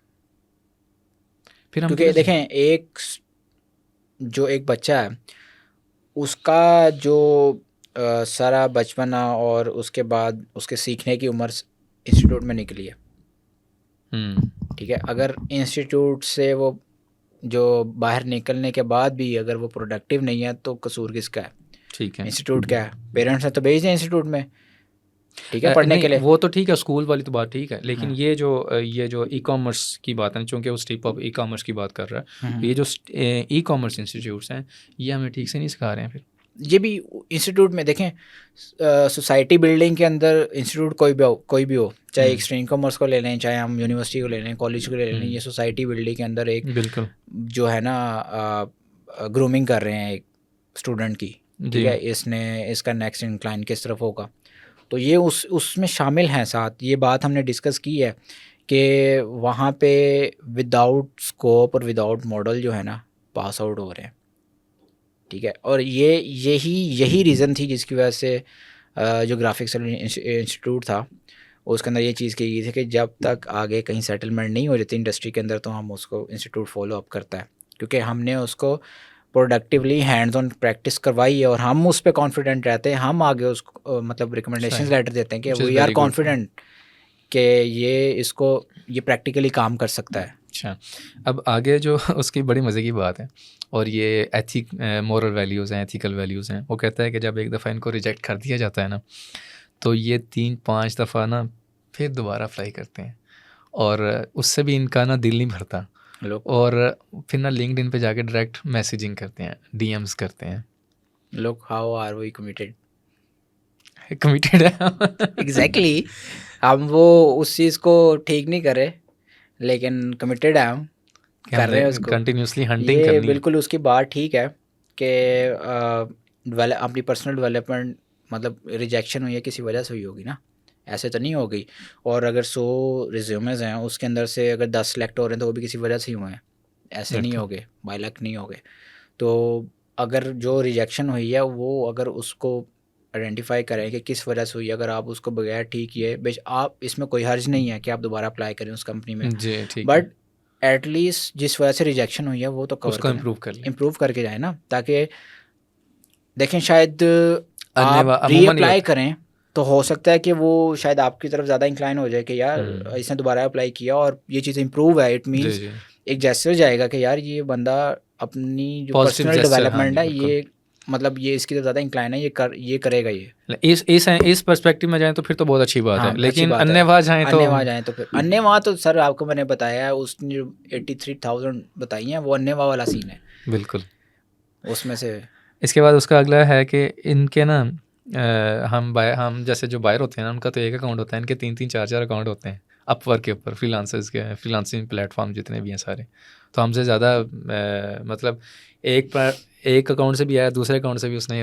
फिर हम क्योंकि देखें एक बच्चा है, उसका जो सारा बचपना और उसके बाद उसके सीखने की उम्र इंस्टीट्यूट में निकली है, ठीक है। अगर इंस्टीट्यूट से वो जो बाहर निकलने के बाद भी अगर वो प्रोडक्टिव नहीं है तो कसूर किसका है? ठीक है, इंस्टीट्यूट क्या है? पेरेंट्स ने तो भेज दिया इंस्टीट्यूट में, ठीक है, पढ़ने के लिए। वो तो ठीक है, स्कूल वाली तो बात ठीक है, लेकिन ये जो ई कॉमर्स की बात है, चूँकि उस टाइप ऑफ ई कॉमर्स की बात कर रहा है, ये जो ई कॉमर्स इंस्टीट्यूट्स हैं ये हमें ठीक से नहीं सिखा रहे हैं। फिर ये भी इंस्टीट्यूट में देखें, सोसाइटी बिल्डिंग के अंदर इंस्टीट्यूट कोई भी हो, चाहे एक्सट्रीम कॉमर्स को ले लें, चाहे हम यूनिवर्सिटी को ले लें, कॉलेज को ले लें, ये सोसाइटी बिल्डिंग के अंदर एक बिल्कुल जो है ना ग्रूमिंग कर रहे हैं एक स्टूडेंट की, ठीक है, इसका नेक्स्ट इंक्लाइन किस तरफ होगा, तो ये उसमें शामिल हैं साथ। ये बात हमने डिस्कस की है कि वहाँ पे विदाउट स्कोप और विदाउट मॉडल जो है ना पास आउट हो रहे हैं, ठीक है। और यही रीज़न थी जिसकी वजह से जो ग्राफिक्स इंस्टीट्यूट था उसके अंदर ये चीज़ की गई थी कि जब तक आगे कहीं सेटलमेंट नहीं हो जाती इंडस्ट्री के अंदर तो हम उसको इंस्टीट्यूट फॉलो अप करता है, क्योंकि हमने उसको प्रोडक्टिवली हैंड्स ऑन प्रैक्टिस करवाई है और हम उस पर कॉन्फिडेंट रहते हैं। हम आगे उसको मतलब रिकमेंडेशन लेटर देते हैं कि वी आर कॉन्फिडेंट कि ये प्रैक्टिकली काम कर सकता है। अच्छा, अब आगे जो उसकी बड़ी मज़े की बात है, और ये मोरल वैल्यूज़ हैं, एथिकल वैल्यूज़ हैं, वो कहता है कि जब एक दफ़ा इनको रिजेक्ट कर दिया जाता है ना, तो ये 3-5 दफ़ा ना फिर दोबारा अप्लाई करते हैं, और उससे भी इनका ना दिल नहीं भरता, और फिर ना लिंक्डइन पे जाके डायरेक्ट मैसेजिंग करते हैं, डीएम्स करते हैं। लोग हाउ आर वी कमिटेड है एग्जैक्टली हम वो उस चीज़ को ठीक नहीं करे, लेकिन कमिटेड है, हम कर रहे हैं उसको कंटिन्यूसली हंटिंग ये करनी बिल्कुल उसकी बात ठीक है कि अपनी पर्सनल डेवलपमेंट मतलब रिजेक्शन हुई है किसी वजह से हुई होगी ना, ऐसे तो नहीं हो गई। और अगर 100 रिज्यूमेज हैं उसके अंदर से अगर 10 सेलेक्ट हो रहे हैं तो वो भी किसी वजह से ही हुए हैं, ऐसे नहीं हो गए, बाय लक नहीं हो गए। तो अगर जो रिजेक्शन हुई है वो अगर उसको आइडेंटिफाई करें कि किस वजह से हुई है, अगर आप उसको बगैर ठीक किए बेश आप इसमें कोई हर्ज नहीं है कि आप दोबारा अप्लाई करें उस कंपनी में, बट एटलीस्ट जिस वजह से रिजेक्शन हुई है वो तो कवर इम्प्रूव करके जाए ना, ताकि देखें शायद आप रीअप्लाई करें तो हो सकता है कि वो शायद आपकी तरफ ज़्यादा इंक्लाइन हो जाए कि यार इसने दोबारा अप्लाई किया और ये चीज़ इम्प्रूव है, इट मीन्स एक जेस्चर जाएगा कि यार ये बंदा अपनी जो पर्सनल डेवलपमेंट है ये मतलब ये इसकी तो ज़्यादा इंक्लाइन है, ये करेगा। ये इस पर्सपेक्टिव में जाएं तो फिर तो बहुत अच्छी बात है, लेकिन अन्यवा जाएं तो फिर अन्यवा तो सर आपको मैंने बताया है उसने जो 83,000 बताई हैं वो अन्यवा वाला सीन है बिल्कुल उसमें से। इसके बाद उसका अगला है कि इनके ना हम जैसे जो बायर होते हैं ना उनका तो एक अकाउंट होता है, इनके 3-3 4-4 अकाउंट होते हैं अपवर्क के ऊपर, फ्रीलांसिंग प्लेटफॉर्म जितने भी हैं सारे, तो हमसे ज़्यादा मतलब एक अकाउंट से भी आया, दूसरे अकाउंट से भी उसने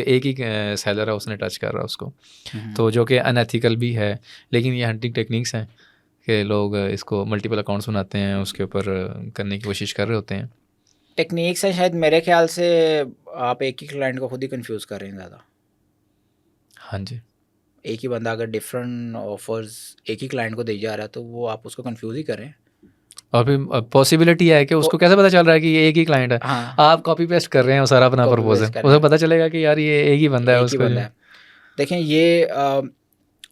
एक ही सेलर है उसने टच कर रहा है उसको, तो जो कि अनएथिकल भी है, लेकिन ये हंटिंग टेक्निक्स हैं कि लोग इसको मल्टीपल अकाउंट्स बनाते हैं, उसके ऊपर करने की कोशिश कर रहे होते हैं। टेक्निक्स है शायद मेरे ख्याल से आप एक ही क्लाइंट को खुद ही कंफ्यूज कर रहे हैं ज़्यादा। हाँ जी, एक ही बंदा अगर डिफरेंट ऑफर्स एक ही क्लाइंट को दे जा रहा है तो वो आप उसको कंफ्यूज ही करें। और फिर पॉसिबिलिटी है कि उसको कैसे पता चल रहा है कि ये एक ही क्लाइंट है। हाँ, आप कॉपी पेस्ट कर रहे हैं सारा अपना प्रपोजल, उसे पता चलेगा कि यार ये एक ही बंदा है उसको। देखें ये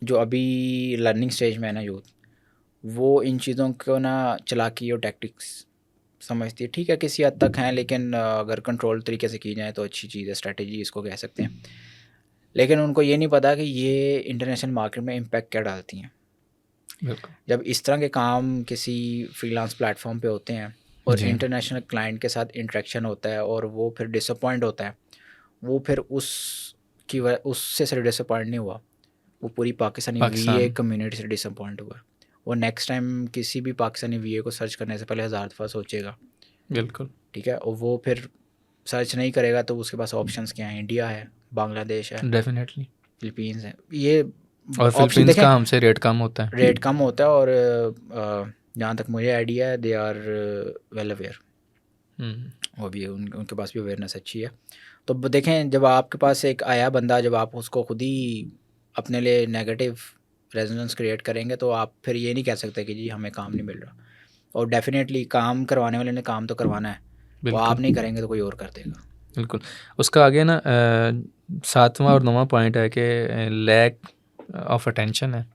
जो अभी लर्निंग स्टेज में है ना यूथ, वो इन चीज़ों को ना चालाकी और टैक्टिक्स समझती है, ठीक है किसी हद तक हैं, लेकिन अगर कंट्रोल तरीके से की जाए तो अच्छी चीज़ है, स्ट्रेटजी इसको कह सकते हैं। लेकिन उनको ये नहीं पता कि ये इंटरनेशनल मार्केट में इम्पैक्ट क्या डालती हैं। जब इस तरह के काम किसी फ्रीलांस प्लेटफॉर्म पे होते हैं और इंटरनेशनल क्लाइंट के साथ इंटरेक्शन होता है और वो फिर डिसअपॉइंट होता है, वो फिर उससे सिर्फ डिसअपॉइंट नहीं हुआ, वो पूरी पाकिस्तानी वीए कम्युनिटी से डिसअपॉइंट हुआ। वो नेक्स्ट टाइम किसी भी पाकिस्तानी वीए को सर्च करने से पहले 1000 दफ़ा सोचेगा। बिल्कुल, ठीक है, और वो फिर सर्च नहीं करेगा तो उसके पास ऑप्शंस क्या हैं, इंडिया है, बांग्लादेश है, डेफिनेटली फिलीपींस है, ये और फिलीपींस का हमसे रेट कम होता है और जहाँ तक मुझे आइडिया है दे आर वेल अवेयर, वो भी उनके पास भी अवेयरनेस अच्छी है। तो देखें जब आपके पास एक आया बंदा, जब आप उसको खुद ही अपने लिए नेगेटिव रेजोनेंस क्रिएट करेंगे तो आप फिर ये नहीं कह सकते कि जी हमें काम नहीं मिल रहा। और डेफिनेटली काम करवाने वाले ने काम तो करवाना है, वो आप नहीं करेंगे तो कोई और कर देगा। बिल्कुल। उसका आगे ना 7वां और 9वां पॉइंट है कि लैक ऑफ अटेंशन है,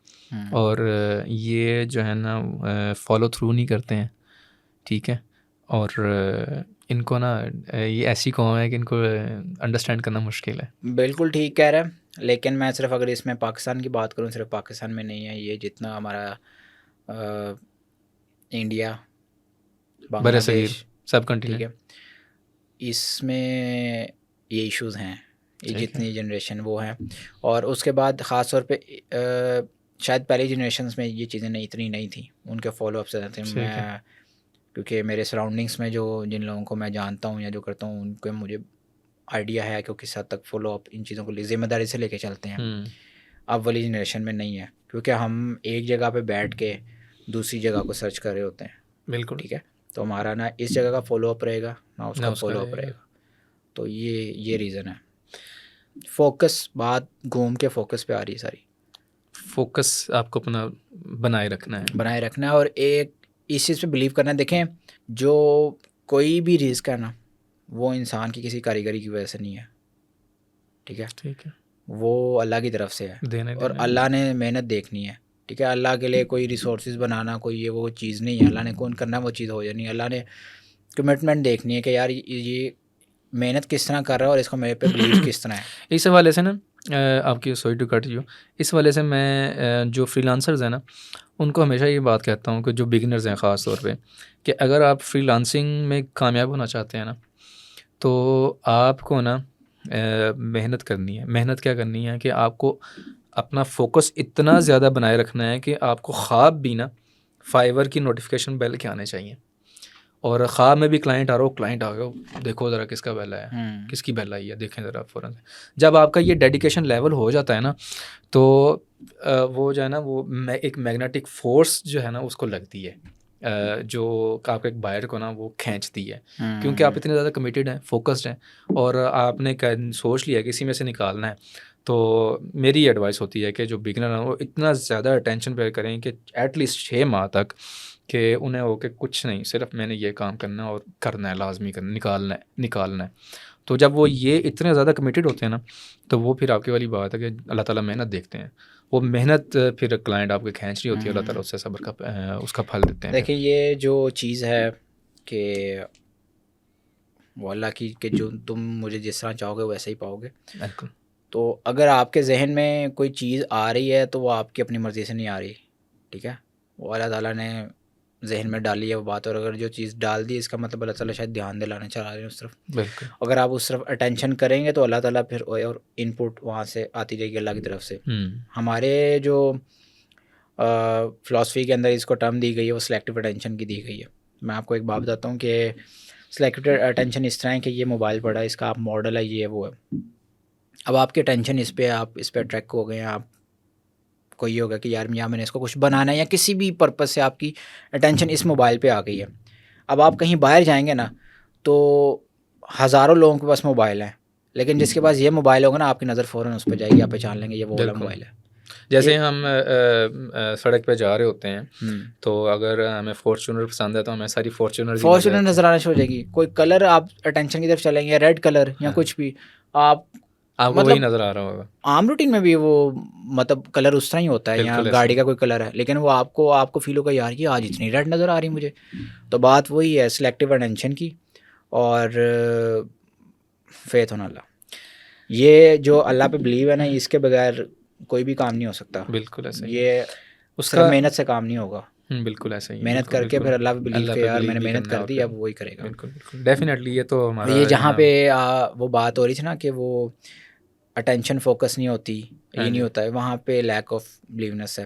और ये जो है ना फॉलो थ्रू नहीं करते हैं, ठीक है। और इनको ना ये ऐसी कौम है कि इनको अंडरस्टैंड करना मुश्किल है। बिल्कुल ठीक कह रहे हैं, लेकिन मैं सिर्फ अगर इसमें पाकिस्तान की बात करूं, सिर्फ पाकिस्तान में नहीं है ये, जितना हमारा इंडिया, बांग्लादेश, सब कंट्री, ठीक है, इसमें ये इश्यूज़ हैं, ये जितनी जनरेशन वो हैं। और उसके बाद ख़ास तौर पे शायद पहली जनरेशन्स में ये चीज़ें नहीं इतनी नहीं थी, उनके फॉलो अप्स थे। मैं क्योंकि मेरे सराउंडिंग्स में जो जिन लोगों को मैं जानता हूँ या जो करता हूँ उनको मुझे आइडिया है कि किस हद तक फॉलो अप इन चीज़ों को ज़िम्मेदारी से लेके चलते हैं। अब वाली जनरेशन में नहीं है, क्योंकि हम एक जगह पे बैठ के दूसरी जगह को सर्च कर रहे होते हैं। बिल्कुल, ठीक है, तो हमारा ना इस जगह का फॉलो अप रहेगा ना उसका फॉलो अप रहेगा। तो ये रीज़न है। फोकस, बात घूम के फोकस पे आ रही है सारी। फोकस आपको अपना बनाए रखना है और एक इस चीज़ पे बिलीव करना है। देखें जो कोई भी रिस्क है ना, वो इंसान की किसी कारीगरी की वजह से नहीं है, ठीक है, वो अल्लाह की तरफ से है, और अल्लाह ने मेहनत देखनी है, ठीक है। अल्लाह के लिए कोई रिसोर्सेज बनाना कोई ये वो चीज़ नहीं है, अल्लाह ने कौन करना वो चीज़ हो जानी है। अल्लाह ने कमिटमेंट देखनी है कि यार ये मेहनत किस तरह कर रहा है और इसको मेरे पे बिलीव किस तरह है। इस हवाले से ना आपकी सॉरी टू कट यू, इस वाले से मैं जो फ्रीलांसर्स हैं ना उनको हमेशा ये बात कहता हूँ कि जो बिगिनर्स हैं ख़ास तौर पे, कि अगर आप फ्रीलांसिंग में कामयाब होना चाहते हैं ना, तो आपको ना मेहनत करनी है। मेहनत क्या करनी है कि आपको अपना फोकस इतना ज़्यादा बनाए रखना है कि आपको ख्वाब भी ना फाइवर की नोटिफिकेशन बेल के आने चाहिए, और ख्वाब में भी क्लाइंट आ रहा हो, क्लाइंट आ गया, देखो ज़रा किसका बेल आया, किसकी बेल आई है, देखें ज़रा फ़ौरन से। जब आपका ये डेडिकेशन लेवल हो जाता है ना, तो वो जो है ना वो एक मैग्नेटिक फोर्स जो है ना उसको लगती है, जो आपके एक बायर को ना वो खींचती है, क्योंकि आप इतने ज़्यादा कमिटेड हैं, फोकस्ड हैं, और आपने सोच लिया कि इसी में से निकालना है। तो मेरी एडवाइस होती है कि जो बिगिनर हैं वो इतना ज़्यादा अटेंशन पे करें कि एटलीस्ट 6 माह तक कि उन्हें हो कि कुछ नहीं, सिर्फ मैंने ये काम करना है और करना है, लाजमी करना, निकालना है। तो जब वो ये इतने ज़्यादा कमिटेड होते हैं ना, तो वो फिर आपकी वाली बात है कि अल्लाह ताला मेहनत देखते हैं, वो मेहनत फिर क्लाइंट आपके खींच रही होती है, अल्लाह ताला उससे सब्र का उसका फल देते हैं। देखिए ये जो चीज़ है कि वो अल्लाह की कि जो तुम मुझे जिस तरह चाहोगे वैसे ही पाओगे। बिल्कुल। तो अगर आपके जहन में कोई चीज़ आ रही है तो वो आपकी अपनी मर्ज़ी से नहीं आ रही, ठीक है, वो अल्लाह ताला ने जहन में डाली है वो बात, और अगर जो चीज़ डाल दी इसका मतलब अल्लाह ताला शायद ध्यान दिलाना चाह रहे हैं उस तरफ। बिल्कुल। अगर आप उस तरफ अटेंशन करेंगे तो अल्लाह ताला फिर और इनपुट वहाँ से आती रहेगी अल्लाह की तरफ से। हमारे जो फ़िलासफ़ी के अंदर इसको टर्म दी गई है वो सिलेक्टिव अटेंशन की दी गई है। मैं आपको एक बात बताता हूँ कि सिलेक्टिव अटेंशन इस तरह है कि ये मोबाइल पड़ा है, इसका आप मॉडल है, ये वो है। अब आपकी अटेंशन इस पे, आप इस पे अट्रैक्ट हो गए हैं, आप कोई ये होगा कि यार मैंने इसको कुछ बनाना है, या किसी भी पर्पज़ से आपकी अटेंशन इस मोबाइल पे आ गई है। अब आप कहीं बाहर जाएंगे ना तो हज़ारों लोगों के पास मोबाइल हैं, लेकिन जिसके पास ये मोबाइल होगा ना आपकी नज़र फ़ौरन उस पर जाएगी, आप पहचान लेंगे ये वो वाला मोबाइल है। जैसे हम सड़क पे जा रहे होते हैं तो अगर हमें फॉर्च्यूनर पसंद है तो हमें सारी फॉर्च्यूनर नज़र आना शुरू हो जाएगी। कोई कलर आप अटेंशन की तरफ चलेंगे, रेड कलर या कुछ भी, आपको वही नज़र आ रहा होगा। आम रूटीन में भी वो मतलब कलर उस तरह ही होता है, या गाड़ी का कोई कलर है, लेकिन वो आपको फील होगा यार ये आज इतनी रेड नज़र आ रही मुझे। तो बात वही है सिलेक्टिव अटेंशन की और फेथ ऑन अल्लाह। ये जो अल्लाह पे बिलीव है ना, इसके बगैर कोई भी काम नहीं हो सकता। बिल्कुल ऐसा ही ये उसका मेहनत से काम नहीं होगा। बिल्कुल ऐसा ही, मेहनत करके फिर अल्लाह पे बिलीव के यार मैंने मेहनत कर दी, अब वही करेगा। बिल्कुल बिल्कुल डेफिनेटली। ये तो हमारा ये जहाँ पे वो बात हो रही थी ना कि वो अटेंशन फोकस नहीं होती, ये नहीं होता है, वहाँ पे लैक ऑफ बिलीवनेस है,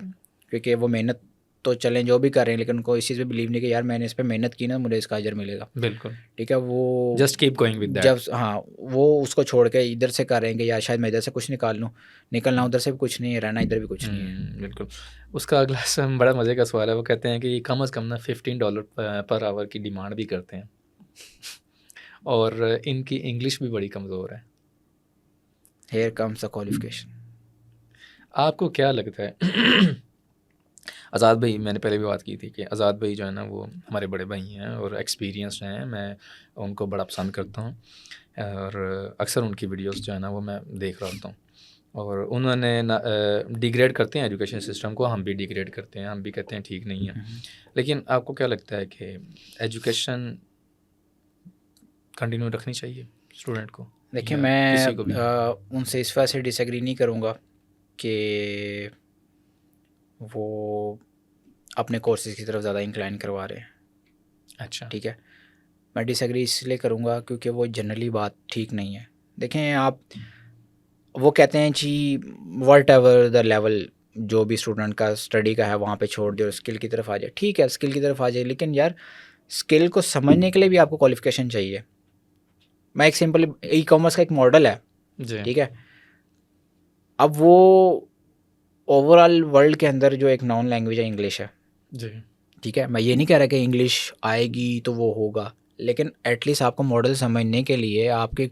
क्योंकि वो मेहनत तो चलें जो भी कर रहे हैं, लेकिन उनको इस चीज़ पे बिलीव नहीं कि यार मैंने इस पे मेहनत की ना, मुझे इसका अजर मिलेगा। बिल्कुल ठीक है, वो just keep going with that. जब वो उसको छोड़ के इधर से कर रहे हैं कि यार शायद मैं इधर से कुछ निकाल लूँ, निकलना उधर से भी कुछ नहीं है, रहना इधर भी कुछ नहीं है। बिल्कुल। उसका अगला बड़ा मज़े का सवाल है, वो कहते हैं कि कम से कम ना $15 पर आवर की डिमांड भी करते हैं और इनकी इंग्लिश भी बड़ी कमज़ोर है। Here comes the qualification. आपको क्या लगता है आज़ाद भाई, मैंने पहले भी बात की थी कि आज़ाद भाई जो है ना वो हमारे बड़े भाई हैं और एक्सपीरियंस्ड हैं, मैं उनको बड़ा पसंद करता हूँ और अक्सर उनकी वीडियोस जो है ना वो मैं देख रहा होता हूँ और उन्होंने डिग्रेड करते हैं एजुकेशन सिस्टम को, हम भी डिग्रेड करते हैं, हम भी कहते हैं ठीक नहीं है। लेकिन आपको क्या लगता है कि एजुकेशन कंटिन्यू रखनी चाहिए स्टूडेंट को? देखिए या मैं किसी को भी? उनसे इस वजह से डिसएग्री नहीं करूँगा कि वो अपने कोर्सेज़ की तरफ ज़्यादा इंक्लाइन करवा रहे हैं, अच्छा, ठीक है। मैं डिसएग्री इसलिए करूँगा क्योंकि वो जनरली बात ठीक नहीं है। देखें आप, वो कहते हैं जी व्हाटएवर द लेवल जो भी स्टूडेंट का स्टडी का है वहाँ पे छोड़ दे और स्किल की तरफ आ जाए। ठीक है, स्किल की तरफ आ जाए, लेकिन यार स्किल को समझने के लिए भी आपको क्वालिफिकेशन चाहिए। मैं एक सिंपल ई कॉमर्स का एक मॉडल है, जी ठीक है। अब वो ओवरऑल वर्ल्ड के अंदर जो एक नॉन लैंग्वेज है इंग्लिश है, जी, ठीक है। मैं ये नहीं कह रहा कि इंग्लिश आएगी तो वो होगा, लेकिन एटलीस्ट आपको मॉडल समझने के लिए आपके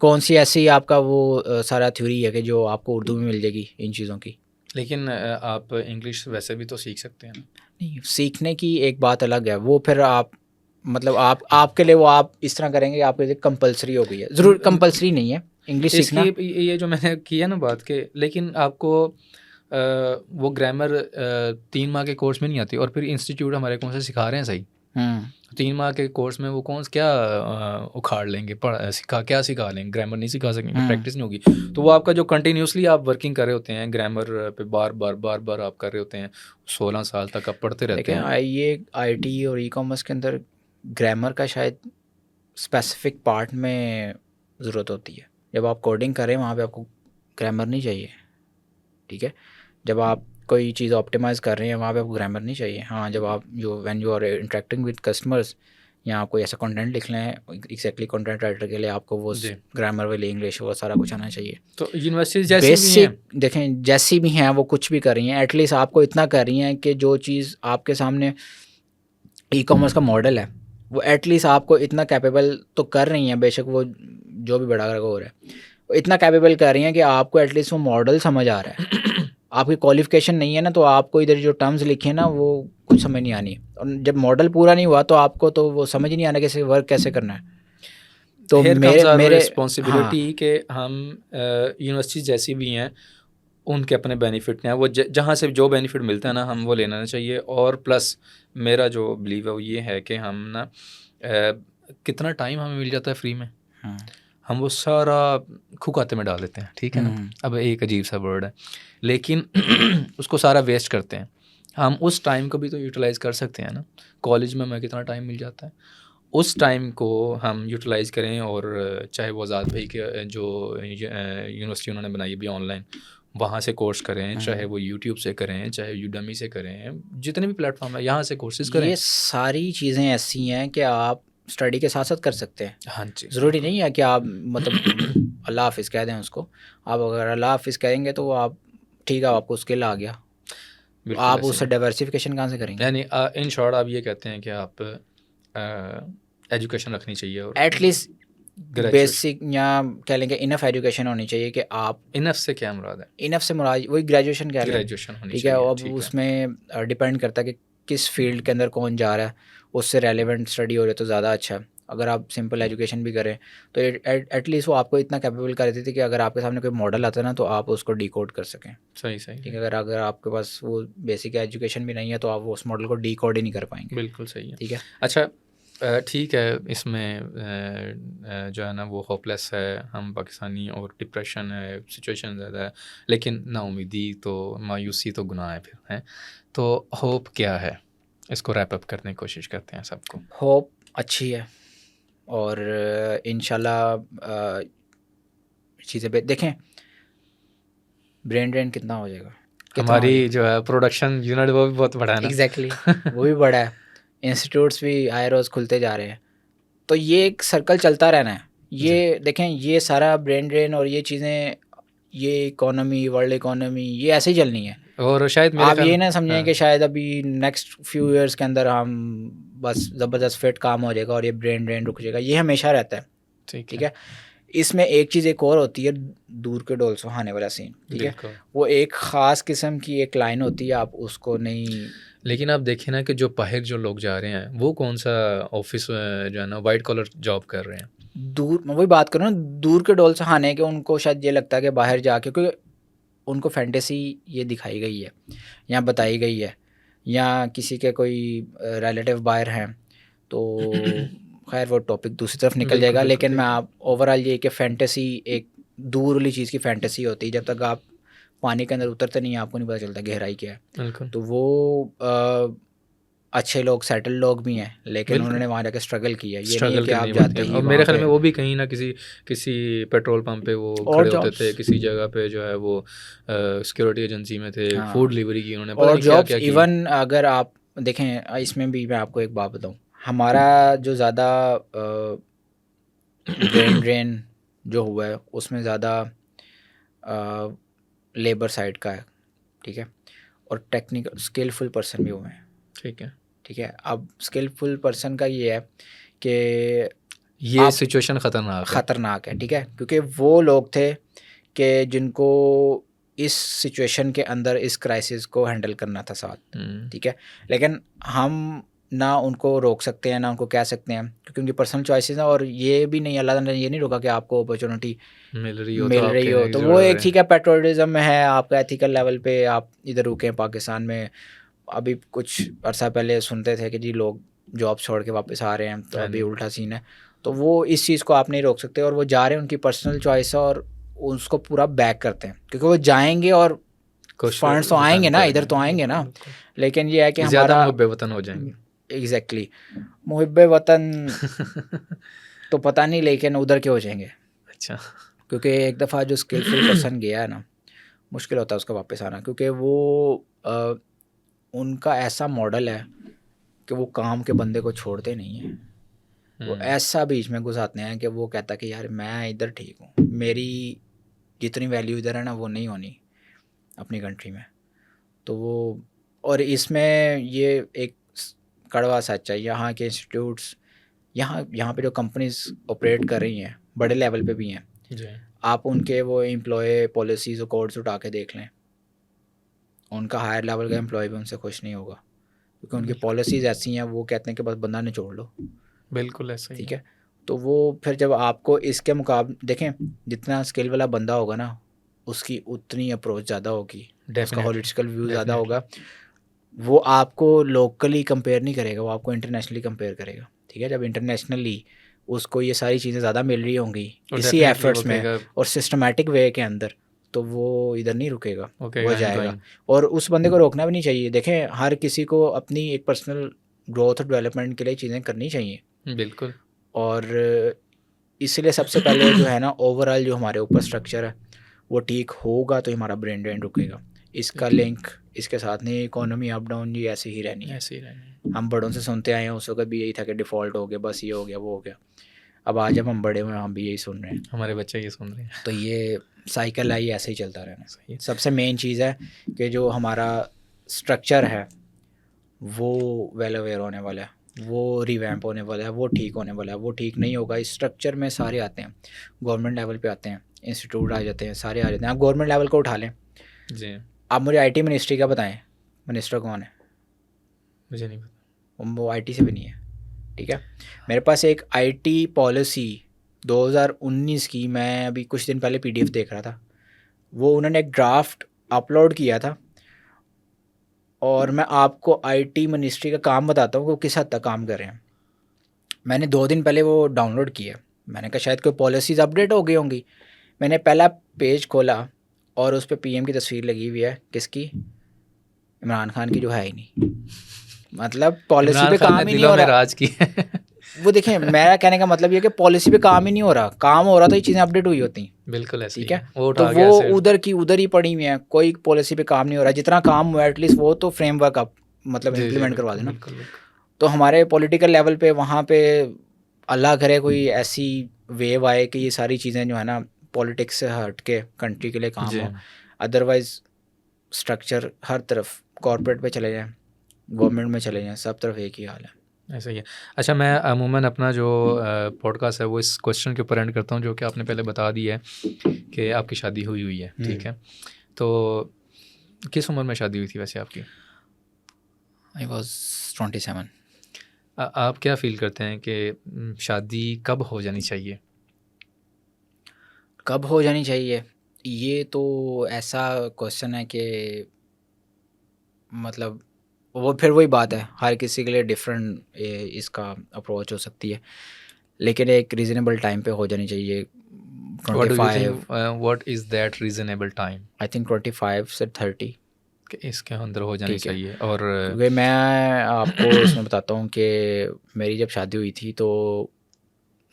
कौन सी ऐसी आपका वो सारा थ्योरी है कि जो आपको उर्दू में मिल जाएगी इन चीज़ों की। लेकिन आप इंग्लिश वैसे भी तो सीख सकते हैं ना? नहीं, सीखने की एक बात अलग है, वो फिर आप मतलब आप आपके लिए वो आप इस तरह करेंगे, आपके लिए कंपलसरी हो गई है। ज़रूर कंपलसरी नहीं है इंग्लिश इसकी सीखना। ये जो मैंने की है ना बात के, लेकिन आपको वो ग्रामर 3 माह के कोर्स में नहीं आती और फिर इंस्टीट्यूट हमारे कौन से सिखा रहे हैं सही? 3 माह के कोर्स में वो कौन क्या उखाड़ लेंगे, क्या सिखा लेंगे? ग्रामर नहीं सिखा सकेंगे, प्रैक्टिस नहीं होगी। तो वो आपका जो कंटिन्यूसली आप वर्किंग कर रहे होते हैं ग्रामर पे, बार-बार आप कर रहे होते हैं, 16 साल तक आप पढ़ते रहते देखें हैं। ये आईटी और ई कॉमर्स के अंदर ग्रामर का शायद स्पेसिफिक पार्ट में ज़रूरत होती है। जब आप कोडिंग करें वहाँ पे आपको ग्रामर नहीं चाहिए, ठीक है। जब आप कोई चीज़ ऑप्टिमाइज़ कर रहे हैं वहाँ पे आपको ग्रामर नहीं चाहिए। हाँ, जब आप जो when you are interacting with customers या आप कोई ऐसा कंटेंट लिख रहे हैं, एग्जैक्टली कंटेंट राइटर के लिए आपको वो जी, ग्रामर वाली इंग्लिश वो सारा कुछ आना चाहिए। तो यूनिवर्सिटीज़ जैसी भी हैं। बेसिक देखें जैसी भी हैं वो कुछ भी कर रही हैं, एटलीस्ट आपको इतना कर रही हैं कि जो चीज़ आपके सामने ई कॉमर्स का मॉडल है वो एटलीस्ट आपको इतना कैपेबल तो कर रही हैं, बेशक वो जो भी बड़ा हो रहा है वो इतना कैपेबल कर रही हैं कि आपको एटलीस्ट वो मॉडल समझ आ रहा है। आपकी क्वालिफिकेशन नहीं है ना, तो आपको इधर जो टर्म्स लिखे हैं ना वो कुछ समझ नहीं आनी, और जब मॉडल पूरा नहीं हुआ तो आपको तो वो समझ नहीं आना कैसे वर्क कैसे करना है। तो हियर कम्स मेरे आवर मेरे हाँ, रिस्पॉन्सिबिलिटी कि हम यूनिवर्सिटी जैसी भी हैं उनके अपने बेनिफिट हैं, वो जहाँ से जो बेनिफिट मिलता है ना हम वो लेना चाहिए। और प्लस मेरा जो बिलीव है वो ये है कि हम ना कितना टाइम हमें मिल जाता है फ्री में, हम वो सारा खाते में डाल देते हैं, ठीक है ना। अब एक अजीब सा वर्ड है, लेकिन उसको सारा वेस्ट करते हैं। हम उस टाइम को भी तो यूटिलाइज़ कर सकते हैं ना। कॉलेज में हमें कितना टाइम मिल जाता है, उस टाइम को हम यूटिलाइज़ करें। और चाहे वो आज़ाद भाई के जो यूनिवर्सिटी उन्होंने बनाई भी ऑनलाइन, वहाँ से कोर्स करें, चाहे वो यूट्यूब से करें, चाहे यूडेमी से करें, जितने भी प्लेटफॉर्म है यहाँ से कोर्सेज करें। ये सारी चीज़ें ऐसी हैं कि आप स्टडी के साथ साथ कर सकते हैं। हाँ जी, ज़रूरी नहीं है कि आप मतलब अल्लाह हाफिज़ कह दें उसको। आप अगर अल्लाह हाफिज़ कहेंगे तो आप ठीक है, आपको स्किल आ गया, बिल्कुल आप ऐसे उससे ही। डाइवर्सिफिकेशन कहाँ से करेंगे? यानी इन शॉर्ट आप ये कहते हैं कि आप एजुकेशन रखनी चाहिए और एटलीस्ट ग्रेजुएशन। बेसिक या कह लेंगे इनफ एजुकेशन होनी चाहिए कि आप इनफ से क्या मुराद है? इनफ से मुराद वही ग्रेजुएशन कह लें, ग्रेजुएशन होनी ठीक है। चाहिए, अब ठीक है। उसमें डिपेंड करता है कि किस फील्ड के अंदर कौन जा रहा है, उससे रेलेवेंट स्टडी हो रही है तो ज़्यादा अच्छा है। अगर आप सिंपल एजुकेशन भी करें तो एटलीस्ट वो आपको इतना कैपेबल कर देती थी कि अगर आपके सामने कोई मॉडल आता है ना तो आप उसको डिकोड कर सकें, सही सही ठीक है। अगर अगर आपके पास वो बेसिक एजुकेशन भी नहीं है तो आप उस मॉडल को डिकोड ही नहीं कर पाएंगे, बिल्कुल सही है। ठीक है। अच्छा, ठीक है, इसमें जो है ना वो होपलेस है हम पाकिस्तानी और डिप्रेशन है, सिचुएशन ज़्यादा है, लेकिन नाउमीदी तो मायूसी तो गुनाह है फिर, हैं। तो होप क्या है, इसको रैप अप करने की कोशिश करते हैं सबको। होप अच्छी है और इंशाल्लाह चीज़ें देखें ब्रेन ड्रेन कितना हो जाएगा, कितना हो हमारी जाएगा। जो है प्रोडक्शन यूनिट वो भी बहुत बड़ा है ना। एग्जैक्टली वो भी बड़ा है, इंस्टीट्यूट्स भी आए रोज़ खुलते जा रहे हैं, तो ये एक सर्कल चलता रहना है। ये देखें ये सारा ब्रेन ड्रेन और ये चीज़ें, ये इकोनॉमी वर्ल्ड इकोनॉमी ये ऐसे ही चलनी है। और शायद मेरे आप ख्याल ये ना समझें हाँ, कि शायद अभी नेक्स्ट फ्यू इयर्स के अंदर हम बस ज़बरदस्त फिट काम हो जाएगा और ये ब्रेन ड्रेन रुक जाएगा, ये हमेशा रहता है, ठीक है। इसमें एक चीज़ एक और होती है, दूर के डोल सुहाने वाला सीन, ठीक है, वो एक ख़ास किस्म की एक लाइन होती है, आप उसको नहीं। लेकिन आप देखिए ना कि जो बाहर जो लोग जा रहे हैं वो कौन सा ऑफिस जो है ना वाइट कॉलर जॉब कर रहे हैं, दूर, मैं वही बात करूँ ना, दूर के डोल सुहाने के, उनको शायद ये लगता है कि बाहर जाके, क्योंकि उनको फैंटेसी ये दिखाई गई है या बताई गई है, या किसी के कोई रिलेटिव बाहर हैं, तो खैर वो टॉपिक दूसरी तरफ निकल जाएगा। लेकिन मैं आप ओवरऑल ये कि फैंटेसी एक दूर वाली चीज़ की फैंटेसी होती है, जब तक आप पानी के अंदर उतरते नहीं आपको नहीं पता चलता गहराई क्या है। तो वो अच्छे लोग, सेटल लोग भी हैं, लेकिन उन्होंने वहाँ जाकर स्ट्रगल किया, ये नहीं है कि आप जाते ही। और मेरे ख्याल में वो भी कहीं ना किसी पेट्रोल पंप पे वो खड़े होते थे, किसी जगह पे जो है वो सिक्योरिटी एजेंसी में थे, फूड डिलीवरी की उन्होंने, और जॉब्स इवन अगर आप देखें, इसमें भी मैं आपको एक बात बताऊँ, हमारा जो ज़्यादा ड्रेन जो हुआ है उसमें ज़्यादा लेबर साइड का है, ठीक है, और टेक्निकल स्किलफुल पर्सन भी हुए हैं, ठीक है। अब स्किलफुल पर्सन का ये है कि ये सिचुएशन ख़तरनाक है, ठीक है, क्योंकि वो लोग थे कि जिनको इस सिचुएशन के अंदर इस क्राइसिस को हैंडल करना था साथ, ठीक है, लेकिन हम ना उनको रोक सकते हैं ना उनको कह सकते हैं, क्योंकि उनकी पर्सनल चॉइसेस हैं, और ये भी नहीं, अल्लाह ने ये नहीं रोका कि आपको अपॉर्चुनिटी मिल रही हो तो वो एक ठीक है, पेट्रोलिज्म में है, आपका एथिकल लेवल पे आप इधर रुके। पाकिस्तान में अभी कुछ अर्सा पहले सुनते थे कि जी लोग जॉब छोड़ के वापस आ रहे हैं, तो अभी उल्टा सीन है, तो वो इस चीज़ को आप नहीं रोक सकते, और वो जा रहे हैं, उनकी पर्सनल चॉइस है, और उसको पूरा बैक करते हैं, क्योंकि वो जाएंगे और फंड्स तो आएंगे ना, इधर तो आएंगे ना, लेकिन ये है कि हमारा मुहिब्बे वतन हो जाएंगे। एग्जैक्टली, मुहिब्बे वतन तो पता नहीं, लेकिन उधर के हो जाएंगे। अच्छा, क्योंकि एक दफ़ा जो स्किलफुल पर्सन गया है ना, मुश्किल होता है उसका वापस आना, क्योंकि वो उनका ऐसा मॉडल है कि वो काम के बंदे को छोड़ते नहीं हैं, वो ऐसा बीच में घुसाते हैं कि वो कहता कि यार मैं इधर ठीक हूँ, मेरी जितनी वैल्यू इधर है ना वो नहीं होनी अपनी कंट्री में। तो वो, और इसमें ये एक कड़वा सच है, यहाँ के इंस्टीट्यूट्स, यहाँ पे जो कंपनीज ऑपरेट कर रही हैं बड़े लेवल पे भी हैं, आप उनके वो एम्प्लॉय पॉलिसीज़ और कोड्स उठा के देख लें, उनका हायर लेवल का एम्प्लॉय भी उनसे खुश नहीं होगा, क्योंकि उनकी पॉलिसीज़ ऐसी हैं, वो कहते हैं कि बस बंदा निचोड़ लो। बिल्कुल ऐसा ही, ठीक है। तो वो फिर जब आपको इसके मुकाबले देखें, जितना स्किल वाला बंदा होगा ना, उसकी उतनी अप्रोच ज़्यादा होगी, उसका हॉलिस्टिकल व्यू ज़्यादा होगा, वो आपको लोकली कंपेयर नहीं करेगा, वो आपको इंटरनेशनली कंपेयर करेगा, ठीक है। जब इंटरनेशनली उसको ये सारी चीज़ें ज़्यादा मिल रही होंगी इसी एफर्ट्स में और सिस्टमेटिक वे के अंदर, तो वो इधर नहीं रुकेगा, वो जाएगा। और उस बंदे को रोकना भी नहीं चाहिए। देखें, हर किसी को अपनी एक पर्सनल ग्रोथ और डेवलपमेंट के लिए चीज़ें करनी चाहिए, बिल्कुल। और इसलिए सबसे पहले जो है ना, ओवरऑल जो हमारे ऊपर स्ट्रक्चर है वो ठीक होगा तो हमारा ब्रेन ड्रेन रुकेगा। इसका लिंक इसके साथ नहीं, इकोनॉमी अप डाउन ये ऐसे ही रहनी है, ऐसे ही रहनी है। हम बड़ों से सुनते आए हैं, उस वक्त भी यही था कि डिफ़ॉल्ट हो गया, बस ये हो गया वो हो गया। अब आज जब हम बड़े हुए हम भी यही सुन रहे हैं, हमारे बच्चे ये सुन रहे हैं, तो ये साइकिल है, ये ऐसे ही चलता रहना। सबसे मेन चीज़ है कि जो हमारा स्ट्रक्चर है वो वेल अवेयर होने वाला है, वो रिवैम्प होने वाला है, वो ठीक होने वाला है। वो ठीक नहीं होगा, इस स्ट्रक्चर में सारे आते हैं, गवर्नमेंट लेवल पे आते हैं, इंस्टीट्यूट आ जाते हैं, सारे आ जाते हैं। आप गवर्नमेंट लेवल को उठा लें जी, आप मुझे आईटी मिनिस्ट्री का बताएं, मिनिस्टर कौन है? मुझे नहीं पता, वो आईटी से भी नहीं है, ठीक है। मेरे पास एक आईटी पॉलिसी 2019 की, मैं अभी कुछ दिन पहले पीडीएफ देख रहा था, वो उन्होंने एक ड्राफ्ट अपलोड किया था, और मैं आपको आईटी मिनिस्ट्री का काम बताता हूँ कि वो किस हद तक काम कर रहे हैं। मैंने 2 दिन पहले वो डाउनलोड किया, मैंने कहा शायद कोई पॉलिसीज़ अपडेट हो गई होंगी। मैंने पहला पेज खोला और उस पर पीएम की तस्वीर लगी हुई है, किसकी? इमरान खान की, जो है ही नहीं। मतलब पॉलिसी पे काम ही नहीं हो रहा, राज की वो देखें, मेरा कहने का मतलब ये कि पॉलिसी पे काम ही नहीं हो रहा, काम हो रहा तो ये चीज़ें अपडेट हुई होती। बिल्कुल ऐसे, ठीक है। तो वो उधर की उधर ही पड़ी हुई है, कोई पॉलिसी पे काम नहीं हो रहा। जितना काम हुआ एटलीस्ट वो तो फ्रेमवर्क आप मतलब इम्प्लीमेंट करवा देना। तो हमारे पॉलिटिकल लेवल पे वहाँ पे अल्लाह करे कोई ऐसी वेव आए कि ये सारी चीज़ें जो है ना पॉलिटिक्स से हट के कंट्री के लिए काम हो। अदरवाइज़ स्ट्रक्चर हर तरफ, कॉर्पोरेट पे चले जाएँ, गवर्नमेंट में चले जाएँ, सब तरफ एक ही हाल है। ऐसा ही है। अच्छा, मैं अमूमन अपना जो पॉडकास्ट है वो इस क्वेश्चन के ऊपर एंड करता हूँ, जो कि आपने पहले बता दिया है कि आपकी शादी हुई है, ठीक है। तो किस उम्र में शादी हुई थी वैसे आपकी? I was 27। आप क्या फ़ील करते हैं कि शादी कब हो जानी चाहिए? कब हो जानी चाहिए, ये तो ऐसा क्वेश्चन है कि मतलब वो फिर वही बात है, हर किसी के लिए डिफरेंट इसका अप्रोच हो सकती है, लेकिन एक रीज़नेबल टाइम पे हो जानी चाहिए। What do you 25, think, what is that reasonable time? I think 25 से 30, कि इसके अंदर हो जानी ठीक है। चाहिए। और क्योंकि मैं आपको इसमें बताता हूँ कि मेरी जब शादी हुई थी तो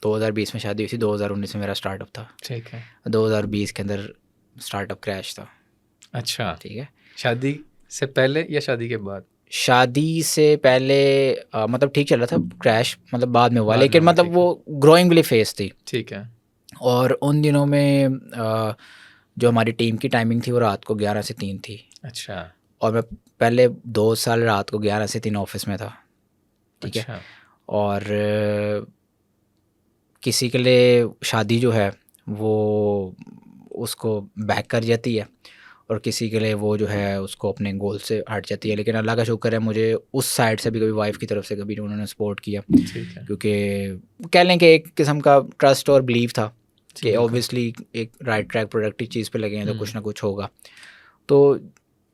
2020 में शादी हुई थी, 2019 में मेरा स्टार्टअप था, ठीक है। 2020 के अंदर स्टार्टअप क्रैश था, अच्छा, ठीक है। शादी से पहले या शादी के बाद? शादी से पहले मतलब ठीक चल रहा था, क्रैश मतलब बाद में हुआ, बाद में लेकिन हुआ, मतलब ठीक वो ग्रोइंग वाली फेज़ थी। ठीक है। और उन दिनों में जो हमारी टीम की टाइमिंग थी वो रात को 11 से 3 थी, अच्छा, और मैं पहले 2 साल रात को 11 से 3 ऑफिस में था, ठीक है। अच्छा, और किसी के लिए शादी जो है वो उसको बैक कर जाती है, और किसी के लिए वो जो है उसको अपने गोल से हट जाती है। लेकिन अल्लाह का शुक्र है, मुझे उस साइड से भी कभी वाइफ की तरफ से कभी उन्होंने सपोर्ट किया, ठीक है। क्योंकि कह लें कि एक किस्म का ट्रस्ट और बिलीव था जी, कि बिल्कुल। ऑब्वियसली एक राइट ट्रैक प्रोडक्टिव चीज़ पे लगे हैं तो कुछ हुँ, ना कुछ होगा। तो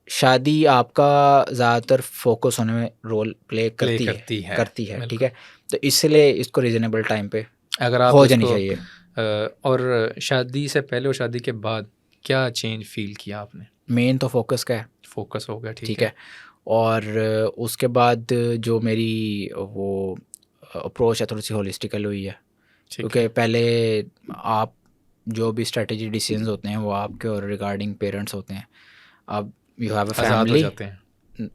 शादी आपका ज़्यादातर फोकस होने में रोल प्ले प्ले करती करती है, ठीक बिल्कुल। है। तो इसलिए इसको रीज़नेबल टाइम पे अगर आप हो जानी इसको चाहिए। और शादी से पहले और शादी के बाद क्या चेंज फ़ील किया आपने? मेन तो फोकस का है, फ़ोकस हो गया, ठीक ठीक है। है। और उसके बाद जो मेरी वो अप्रोच है थोड़ी सी होलिस्टिकल हुई है, ठीक क्योंकि है। पहले आप जो भी स्ट्रेटेजी डिसीजंस होते हैं वो आपके और रिगार्डिंग पेरेंट्स होते हैं। अब यू हैव अ आज़ाद हो फैमिली, जाते हैं।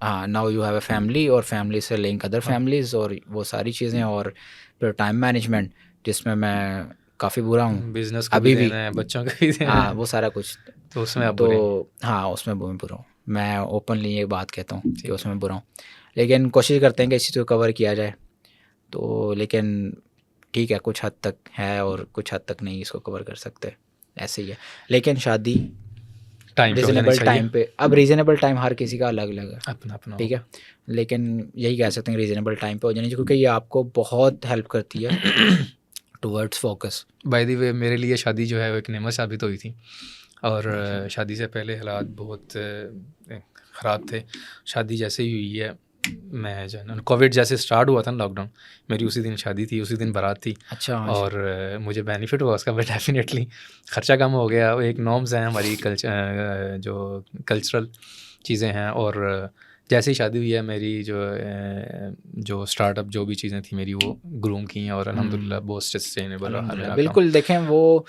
हाँ, now you have a family, और फैमिली से लिंक अदर हाँ, फैमिलीज़ और वो सारी चीज़ें, और फिर टाइम मैनेजमेंट जिसमें मैं काफ़ी बुरा हूँ बिज़नेस को भी अभी भी। देना है, बच्चों को भी देना हाँ, है, वो सारा कुछ। तो उसमें आप बुरे हैं। तो हाँ, उसमें मैं बुरा हूँ, मैं ओपनली ये बात कहता हूँ कि ठीक है। उसमें बुरा हूँ। लेकिन कोशिश करते हैं कि इस चीज़ को कवर किया जाए। तो लेकिन ठीक है, कुछ हद तक है और कुछ हद तक नहीं इसको कवर कर सकते, ऐसे ही है। लेकिन शादी टाइम पे हो जानी रीज़नेबल चाहिए। टाइम पे, अब रीज़नेबल टाइम हर किसी का अलग अलग है, अपना-अपना ठीक होगा। है। लेकिन यही कह सकते हैं रीज़नेबल टाइम पे हो जानी चाहिए, क्योंकि ये आपको बहुत हेल्प करती है towards focus. By the way, मेरे लिए शादी जो है वो एक नेमत साबित हुई थी। और माशाल्लाह। शादी से पहले हालात बहुत ख़राब थे। शादी जैसे ही हुई है, मैं जो है ना, कोविड जैसे स्टार्ट हुआ था ना, लॉकडाउन, मेरी उसी दिन शादी थी, उसी दिन बारात थी। अच्छा, और मुझे बेनिफिट हुआ उसका, बट डेफिनेटली ख़र्चा कम हो गया। एक नॉर्म्स हैं हमारी जो कल्चरल चीज़ें हैं। और जैसे ही शादी हुई है मेरी, जो स्टार्टअप जो भी चीज़ें थी मेरी, वो ग्रूम की हैं, और अल्हम्दुलिल्लाह बहुत सस्टेनेबल रहा अल्हम्दुलिल्लाह। मेरा काम। बिल्कुल, देखें वो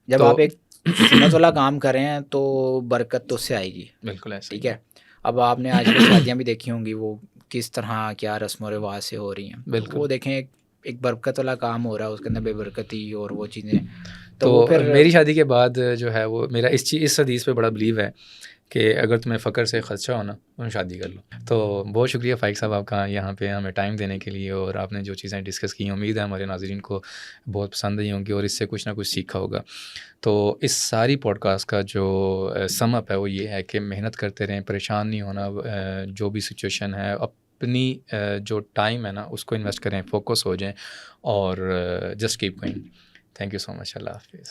जब तो आप एक सुन्नत वाला काम कर रहे हैं तो बरकत तो उससे आएगी, बिल्कुल ऐसा ही ठीक है। है। अब आपने आजकल शादियाँ भी देखी होंगी, वो किस तरह क्या रस्म व रिवाज से हो रही हैं, तो बिल्कुल। वो देखें एक बरकत वाला काम हो रहा है, उसके अंदर बेबरकती और वो चीज़ें, तो तो वो फिर मेरी शादी के बाद जो है वो मेरा इस हदीस पे बड़ा बिलीव है कि अगर तुम्हें फ़क्र से ख़दशा हो ना, तुम शादी कर लो। तो बहुत शुक्रिया फ़ाइक साहब आपका, यहाँ पे हमें टाइम देने के लिए, और आपने जो चीज़ें डिस्कस की, उम्मीद है हमारे नाज़रीन को बहुत पसंद आई होंगी और इससे कुछ ना कुछ सीखा होगा। तो इस सारी पॉडकास्ट का जो सम अप है वो ये है कि मेहनत करते रहें, परेशान नहीं होना। जो भी सिचुएशन है, अपनी जो टाइम है ना उसको इन्वेस्ट करें, फोकस हो जाएं, और just keep going. Thank you so much. Allah हाफ़िज़।